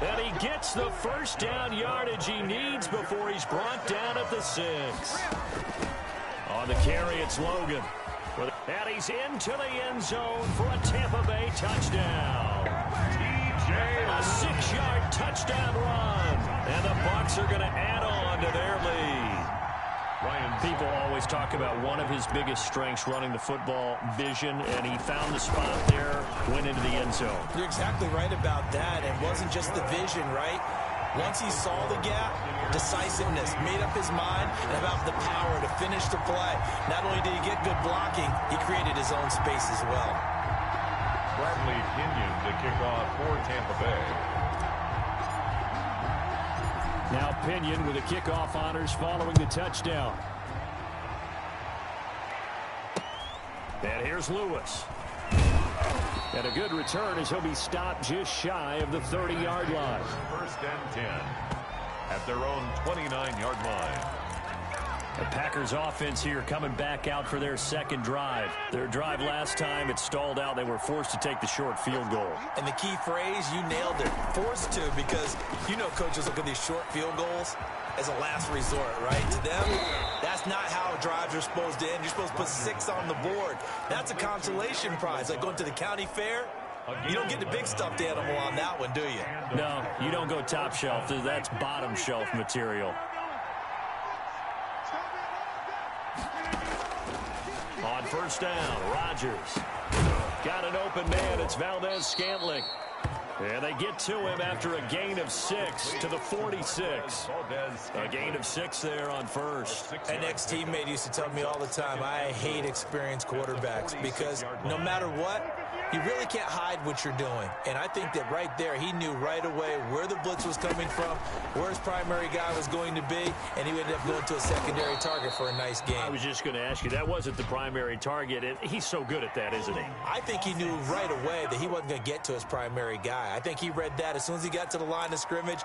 And he gets the 1st down yardage he needs before he's brought down at the 6. On the carry, it's Logan. And he's into the end zone for a Tampa Bay touchdown. A 6-yard touchdown run. And the Bucs are going to add on to their lead. People always talk about one of his biggest strengths, running the football, vision, and he found the spot there, went into the end zone. You're exactly right about that. It wasn't just the vision, right? Once he saw the gap, decisiveness, made up his mind, and about the power to finish the play. Not only did he get good blocking, he created his own space as well. Bradley Pinion to kick off for Tampa Bay. Now Pinion with the kickoff honors following the touchdown. And here's Lewis. And a good return as he'll be stopped just shy of the 30-yard line. 1st and 10 at their own 29-yard line. The Packers offense here coming back out for their 2nd drive. Their drive last time, it stalled out. They were forced to take the short field goal. And the key phrase, you nailed it. Forced to, because you know coaches look at these short field goals as a last resort, right? To them, that's not how drives are supposed to end. You're supposed to put 6 on the board. That's a consolation prize, like going to the county fair. You don't get the big stuffed animal on that one, do you? No, you don't go top shelf. That's bottom shelf material. On 1st down, Rodgers. Got an open man. It's Valdez-Scantling. And they get to him after a gain of 6 to the 46. A gain of 6 there on 1st. An ex-teammate used to tell me all the time, I hate experienced quarterbacks because no matter what, you really can't hide what you're doing. And I think that right there, he knew right away where the blitz was coming from, where his primary guy was going to be, and he ended up going to a secondary target for a nice game. I was just going to ask you, that wasn't the primary target. And he's so good at that, isn't he? I think he knew right away that he wasn't going to get to his primary guy. I think he read that as soon as he got to the line of scrimmage,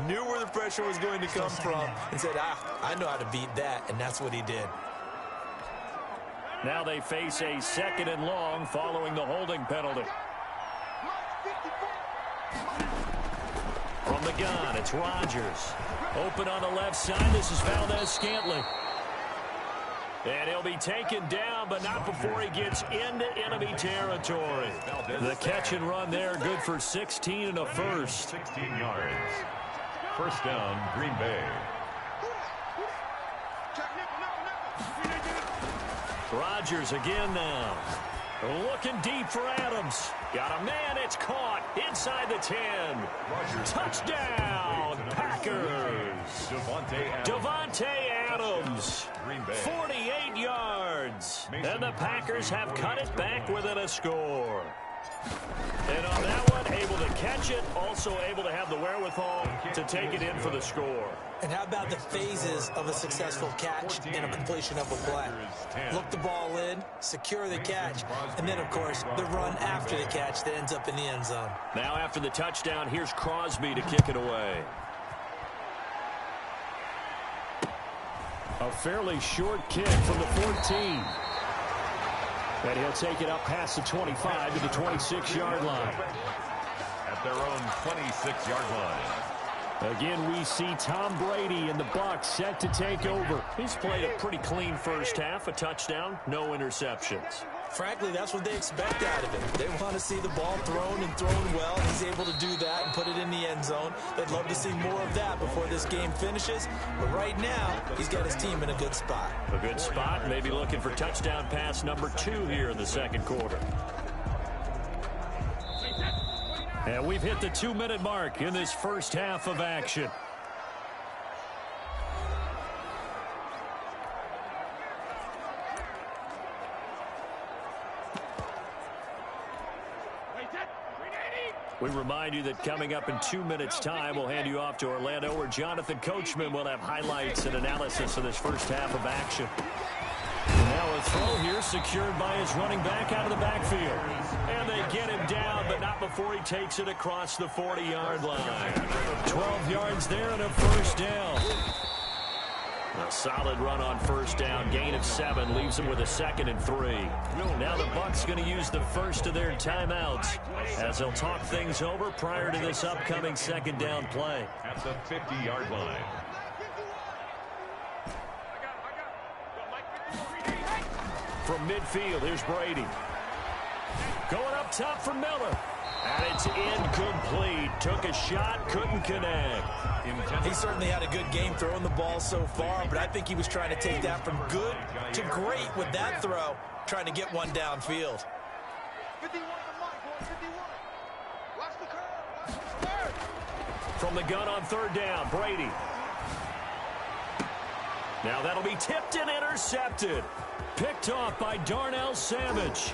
knew where the pressure was going to come from, and said, I know how to beat that, and that's what he did. Now they face a 2nd and long following the holding penalty. From the gun, it's Rodgers. Open on the left side. This is Valdez-Scantling. And he'll be taken down, but not before he gets into enemy territory. The catch and run there, good for 16 and a 1st. 16 yards. 1st down, Green Bay. Rodgers again now. Looking deep for Adams. Got a man, it's caught inside the 10. Touchdown, Packers. Devontae Adams. 48 yards. And the Packers have cut it back within a score. And on that one, able to catch it, also able to have the wherewithal to take it in for the score. And how about the phases of a successful catch and a completion of a play? Look the ball in, secure the catch, and then, of course, the run after the catch that ends up in the end zone. Now after the touchdown, here's Crosby to kick it away. A fairly short kick from the 14. And he'll take it up past the 25 to the 26-yard line. At their own 26-yard line. Again, we see Tom Brady and the Bucs set to take over. He's played a pretty clean first half, a touchdown, no interceptions. Frankly, that's what they expect out of him. They want to see the ball thrown and thrown well. He's able to do that and put it in the end zone. They'd love to see more of that before this game finishes. But right now, he's got his team in a good spot. A good spot, maybe looking for touchdown pass number 2 here in the second quarter. And we've hit the 2-minute mark in this first half of action. We remind you that coming up in 2 minutes' time, we'll hand you off to Orlando, where Jonathan Coachman will have highlights and analysis of this first half of action. And now a throw here secured by his running back out of the backfield. And they get him down, but not before he takes it across the 40-yard line. 12 yards there and a first down. A solid run on first down. Gain of 7 leaves them with a 2nd and 3. Now the Bucs going to use the first of their timeouts as they'll talk things over prior to this upcoming second down play. At the 50-yard line. From midfield, here's Brady. Going up top for Miller. And it's incomplete. Took a shot, couldn't connect. He certainly had a good game throwing the ball so far, but I think he was trying to take that from good to great with that throw, trying to get one downfield. 51 Watch the curve. From the gun on third down, Brady. Now that'll be tipped and intercepted. Picked off by Darnell Savage.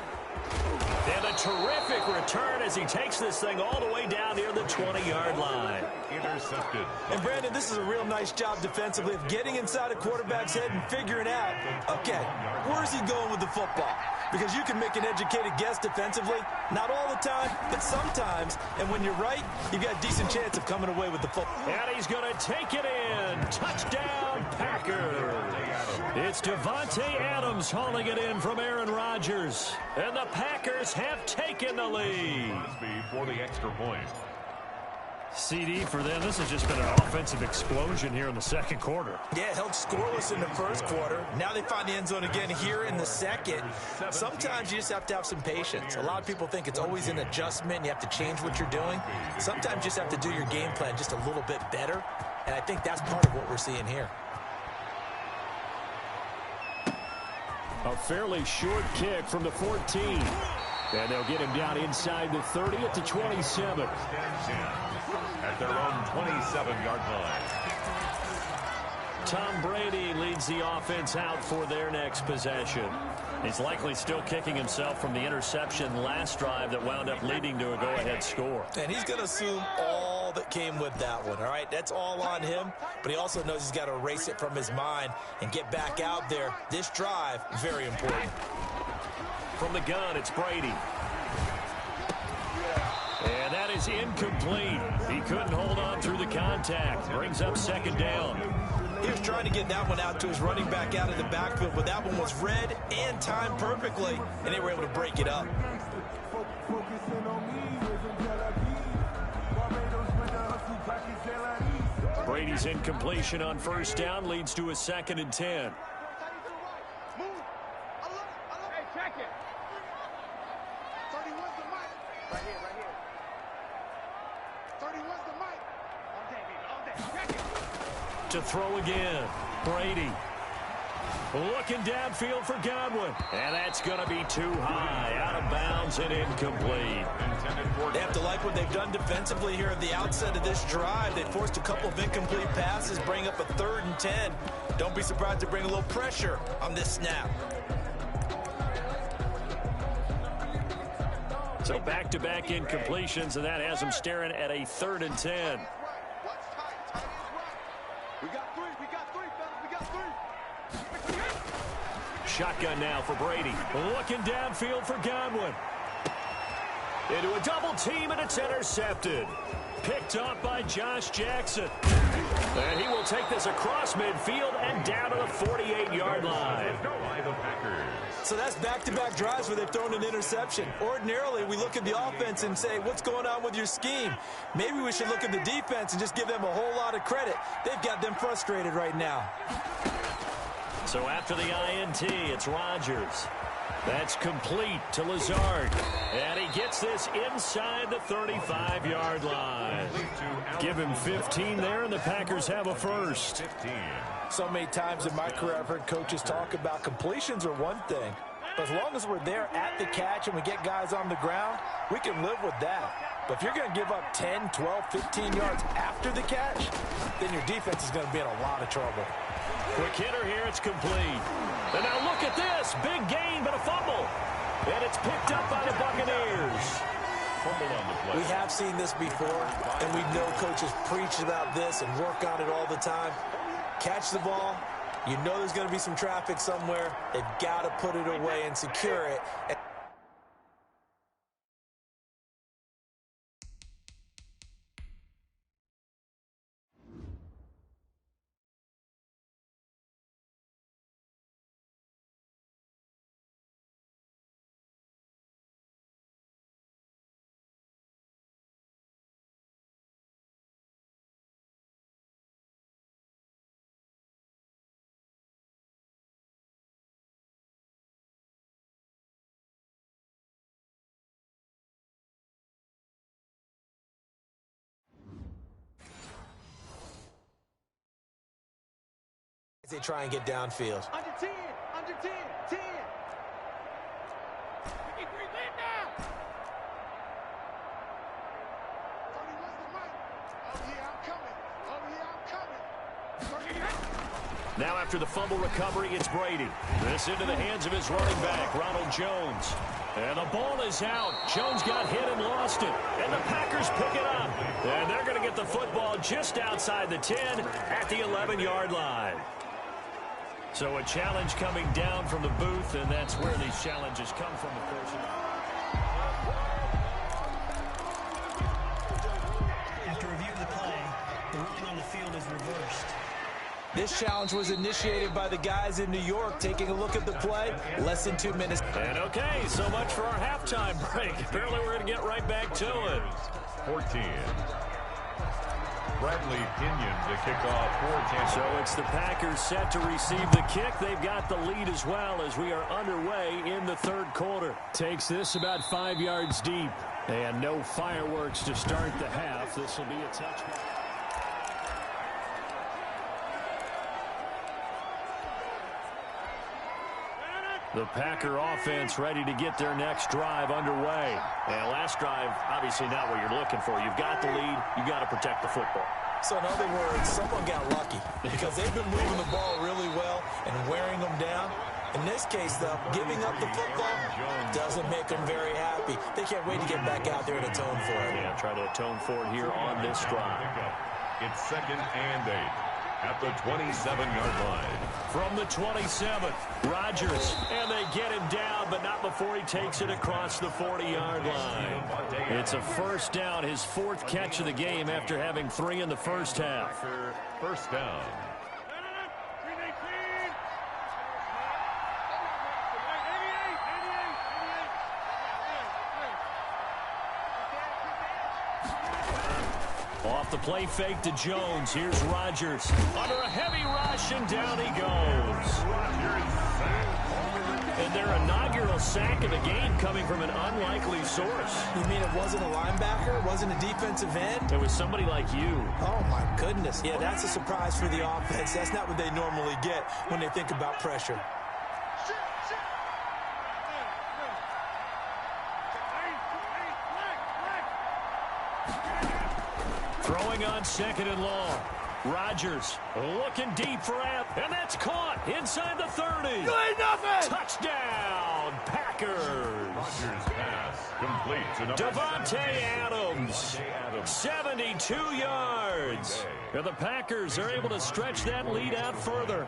And a terrific return as he takes this thing all the way down near the 20-yard line. Intercepted. And, Brandon, this is a real nice job defensively of getting inside a quarterback's head and figuring out, okay, where's he going with the football? Because you can make an educated guess defensively, not all the time, but sometimes. And when you're right, you've got a decent chance of coming away with the football. And he's going to take it in. Touchdown, Packers. It's Devontae Adams hauling it in from Aaron Rodgers. And the Packers have taken the lead. For the extra point. CD for them, this has just been an offensive explosion here in the second quarter. Yeah, held scoreless in the first quarter. Now they find the end zone again here in the second. Sometimes you just have to have some patience. A lot of people think it's always an adjustment. You have to change what you're doing. Sometimes you just have to do your game plan just a little bit better. And I think that's part of what we're seeing here. A fairly short kick from the 14. And they'll get him down inside the 30 at the 27. At their own 27-yard line. Tom Brady leads the offense out for their next possession. He's likely still kicking himself from the interception last drive that wound up leading to a go-ahead score. And he's going to assume all that came with that one, all right? That's all on him, but he also knows he's got to erase it from his mind and get back out there. This drive, very important. From the gun, it's Brady. And that is incomplete. He couldn't hold on through the contact. Brings up second down. He was trying to get that one out to his running back out of the backfield, but that one was read and timed perfectly, and they were able to break it up. Brady's incompletion on first down leads to a 2nd and 10. To throw again, Brady. Looking downfield for Godwin. And that's going to be too high. Out of bounds and incomplete. They have to like what they've done defensively here at the outset of this drive. They forced a couple of incomplete passes, bring up a 3rd and 10. Don't be surprised to bring a little pressure on this snap. So back-to-back incompletions, and that has them staring at a 3rd and 10. Shotgun now for Brady. Looking downfield for Godwin. Into a double team, and it's intercepted. Picked off by Josh Jackson. And he will take this across midfield and down to the 48-yard line. So that's back-to-back drives where they've thrown an interception. Ordinarily, we look at the offense and say, what's going on with your scheme? Maybe we should look at the defense and just give them a whole lot of credit. They've got them frustrated right now. So after the INT, it's Rodgers. That's complete to Lazard. And he gets this inside the 35-yard line. Give him 15 there, and the Packers have a first. So many times in my career I've heard coaches talk about completions are one thing. But as long as we're there at the catch and we get guys on the ground, we can live with that. But if you're going to give up 10, 12, 15 yards after the catch, then your defense is going to be in a lot of trouble. Quick hitter here, it's complete. And now look at this. Big gain, but a fumble. And it's picked up by the Buccaneers. Fumble on the play. We have seen this before, and we know coaches preach about this and work on it all the time. Catch the ball. You know there's going to be some traffic somewhere. They've got to put it away and secure it. They try and get downfield. Under 10, under 10, 10. Now after the fumble recovery, it's Brady. This into the hands of his running back, Ronald Jones. And the ball is out. Jones got hit and lost it. And the Packers pick it up. And they're going to get the football just outside the 10 at the 11-yard line. So a challenge coming down from the booth, and that's where these challenges come from, of course. After review of the play, the ruling on the field is reversed. This challenge was initiated by the guys in New York. Taking a look at the play, less than 2 minutes. And okay, so much for our halftime break. Apparently we're going to get right back to it. 14. Bradley Pinion to kick off for Tampa. So it's the Packers set to receive the kick. They've got the lead as well as we are underway in the third quarter. Takes this about 5 yards deep. And no fireworks to start the half. This will be a touchback. The Packer offense ready to get their next drive underway. And last drive, obviously not what you're looking for. You've got the lead. You've got to protect the football. So in other words, someone got lucky because they've been moving the ball really well and wearing them down. In this case, though, giving up the football doesn't make them very happy. They can't wait to get back out there and atone for it. Yeah, try to atone for it here on this drive. It's 2nd and 8 at the 27-yard line. From the 27, Rodgers, and they get him down, but not before he takes it across the 40-yard line. It's a first down, his 4th catch of the game after having 3 in the first half. First down. Off the play fake to Jones. Here's Rodgers. Under a heavy rush, and down he goes. And their inaugural sack of the game coming from an unlikely source. You mean it wasn't a linebacker? It wasn't a defensive end? It was somebody like you. Oh, my goodness. Yeah, that's a surprise for the offense. That's not what they normally get when they think about pressure. Throwing on 2nd and long. Rodgers looking deep for App, and that's caught inside the 30. You ain't nothing! Touchdown, Packers. Rodgers pass complete to number Devontae Adams, 72 yards. And the Packers are able to stretch that lead out further.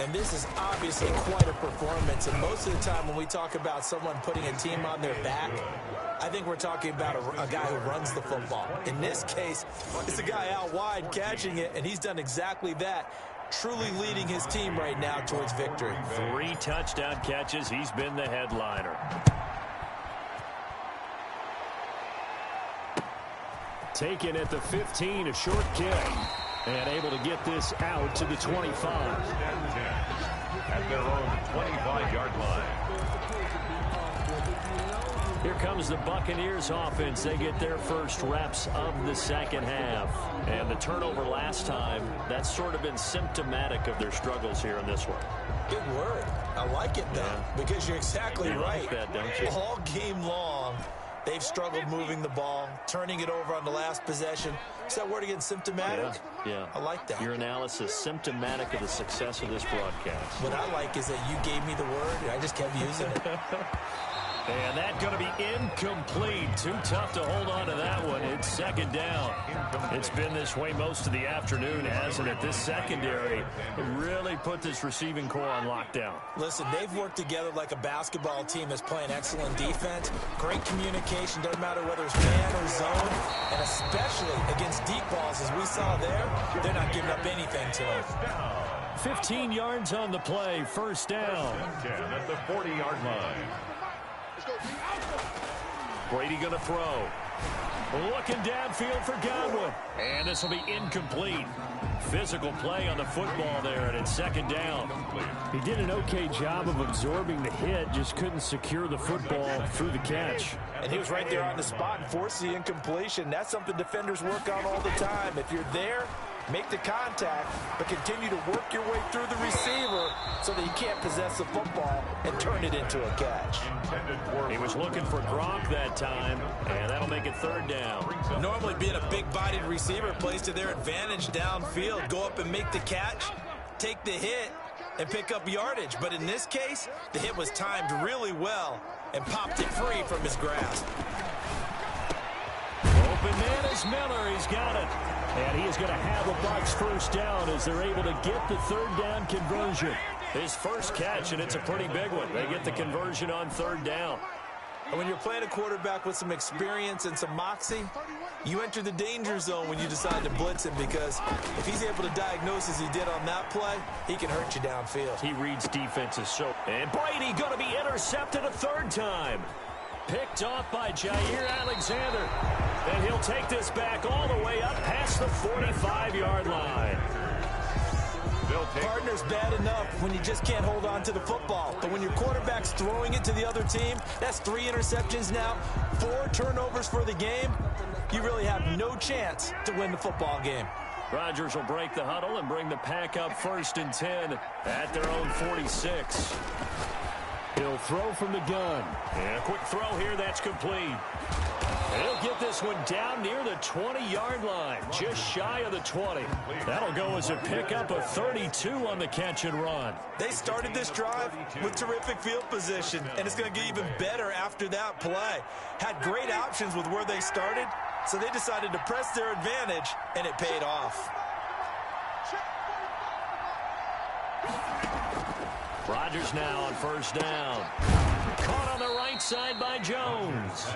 And this is obviously quite a performance. And most of the time when we talk about someone putting a team on their back, I think we're talking about a guy who runs the football. In this case, it's a guy out wide catching it, and he's done exactly that, truly leading his team right now towards victory. 3 touchdown catches. He's been the headliner. Taken at the 15, a short kick. And able to get this out to the 25. at their own 25-yard line. comes the Buccaneers offense. They get their first reps of the second half. And the turnover last time, that's sort of been symptomatic of their struggles here in this one. Big word. I like it, though, because you're exactly right. Like that, don't you? All game long, they've struggled moving the ball, turning it over on the last possession. Is that word again, symptomatic? Yeah. I like that. Your analysis, symptomatic of the success of this broadcast. What I like is that you gave me the word, and I just kept using it. And that's going to be incomplete. Too tough to hold on to that one. It's second down. It's been this way most of the afternoon, hasn't it? This secondary really put this receiving core on lockdown. Listen, they've worked together like a basketball team that's playing excellent defense. Great communication, doesn't matter whether it's man or zone. And especially against deep balls, as we saw there, they're not giving up anything to them. 15 yards on the play, first down. 10 at the 40-yard line. Brady going to throw. Looking downfield for Godwin. And this will be incomplete. Physical play on the football there, and it's second down. He did an okay job of absorbing the hit, just couldn't secure the football through the catch. And he was right there on the spot and forced the incompletion. That's something defenders work on all the time. If you're there, make the contact, but continue to work your way through the receiver so that you can't possess the football and turn it into a catch. He was looking for Gronk that time, and that'll make it third down. Normally being a big-bodied receiver plays to their advantage downfield. Go up and make the catch, take the hit, and pick up yardage. But in this case, the hit was timed really well and popped it free from his grasp. Open man is Miller. He's got it. And he is going to have a Bucs first down as they're able to get the third down conversion. His first catch, and it's a pretty big one. They get the conversion on third down. And when you're playing a quarterback with some experience and some moxie, you enter the danger zone when you decide to blitz him, because if he's able to diagnose as he did on that play, he can hurt you downfield. He reads defenses so. And Brady going to be intercepted a third time. Picked off by Jair Alexander. And he'll take this back all the way up past the 45-yard line. Partner's bad enough when you just can't hold on to the football. But when your quarterback's throwing it to the other team, that's 3 interceptions now, 4 turnovers for the game. You really have no chance to win the football game. Rodgers will break the huddle and bring the pack up first and 10 at their own 46. He'll throw from the gun. And a quick throw here, that's complete. He'll get this one down near the 20-yard line, just shy of the 20. That'll go as a pickup of 32 on the catch and run. They started this drive with terrific field position, and it's going to get even better after that play. Had great options with where they started, so they decided to press their advantage, and it paid off. Rodgers now on first down. Caught on the right side by Jones.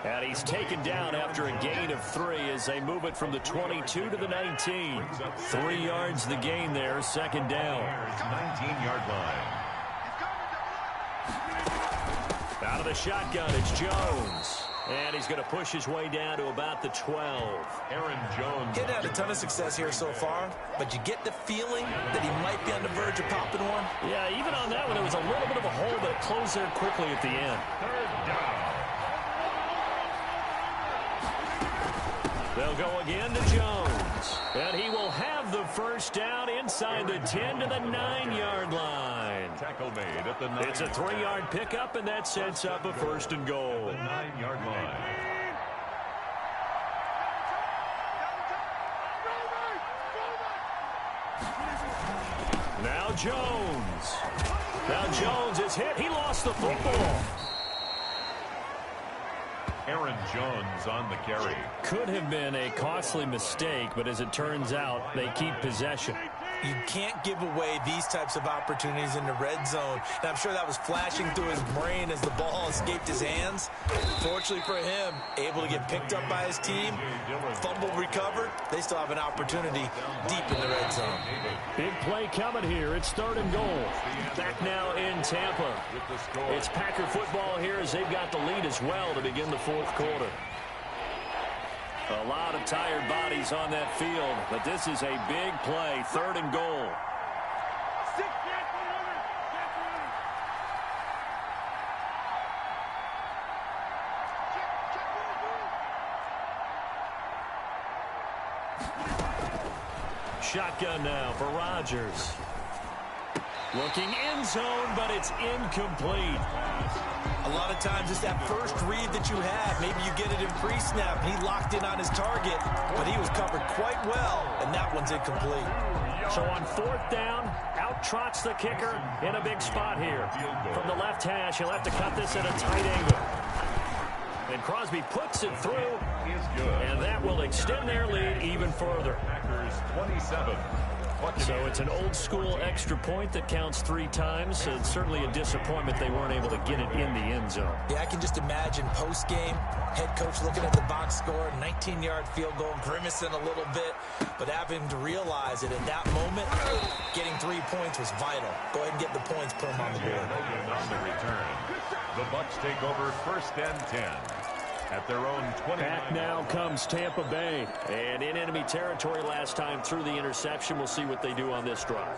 And he's taken down after a gain of 3 as they move it from the 22 to the 19. 3 yards the gain there, second down. 19-yard line. Out of the shotgun, it's Jones. And he's going to push his way down to about the 12. Aaron Jones. He had a ton of success here so far, but you get the feeling that he might be on the verge of popping one. Yeah, even on that one, there was a little bit of a hole, but it closed there quickly at the end. Third down. They'll go again to Jones. And he will have the first down inside the 10 to the 9-yard line. Tackle made at the 9. It's a 3-yard pickup, and that sets up a first and goal. The 9-yard line. Now Jones. Now Jones is hit. He lost the football. Aaron Jones on the carry. Could have been a costly mistake, but as it turns out, they keep possession. You can't give away these types of opportunities in the red zone. And I'm sure that was flashing through his brain as the ball escaped his hands. Fortunately for him, able to get picked up by his team, fumble recovered. They still have an opportunity deep in the red zone. Big play coming here. It's third and goal. Back now in Tampa. It's Packer football here as they've got the lead as well to begin the fourth quarter. A lot of tired bodies on that field, but this is a big play, third and goal. shotgun now for Rodgers. Looking end zone, but it's incomplete. A lot of times it's that first read that you have. Maybe you get it in pre-snap. He locked in on his target, but he was covered quite well, and that one's incomplete. So on fourth down, out trots the kicker in a big spot here. From the left hash, he'll have to cut this at a tight angle. And Crosby puts it through, and that will extend their lead even further. Packers 27. So it's an old-school extra point that counts 3 times. So it's certainly a disappointment they weren't able to get it in the end zone. Yeah, I can just imagine post-game, head coach looking at the box score, 19-yard field goal, grimacing a little bit, but having to realize that at that moment, getting 3 points was vital. Go ahead and get the points, put them on the board. On the return, the Bucs take over 1st and 10. At their own 20. Back now comes Tampa Bay. And in enemy territory last time through the interception. We'll see what they do on this drive.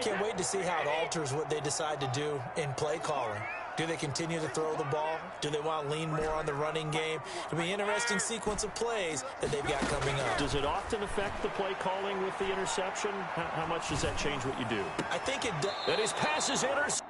Can't wait to see how it alters what they decide to do in play calling. Do they continue to throw the ball? Do they want to lean more on the running game? It'll be an interesting sequence of plays that they've got coming up. Does it often affect the play calling with the interception? How much does that change what you do? I think it does. And his pass is intercepted.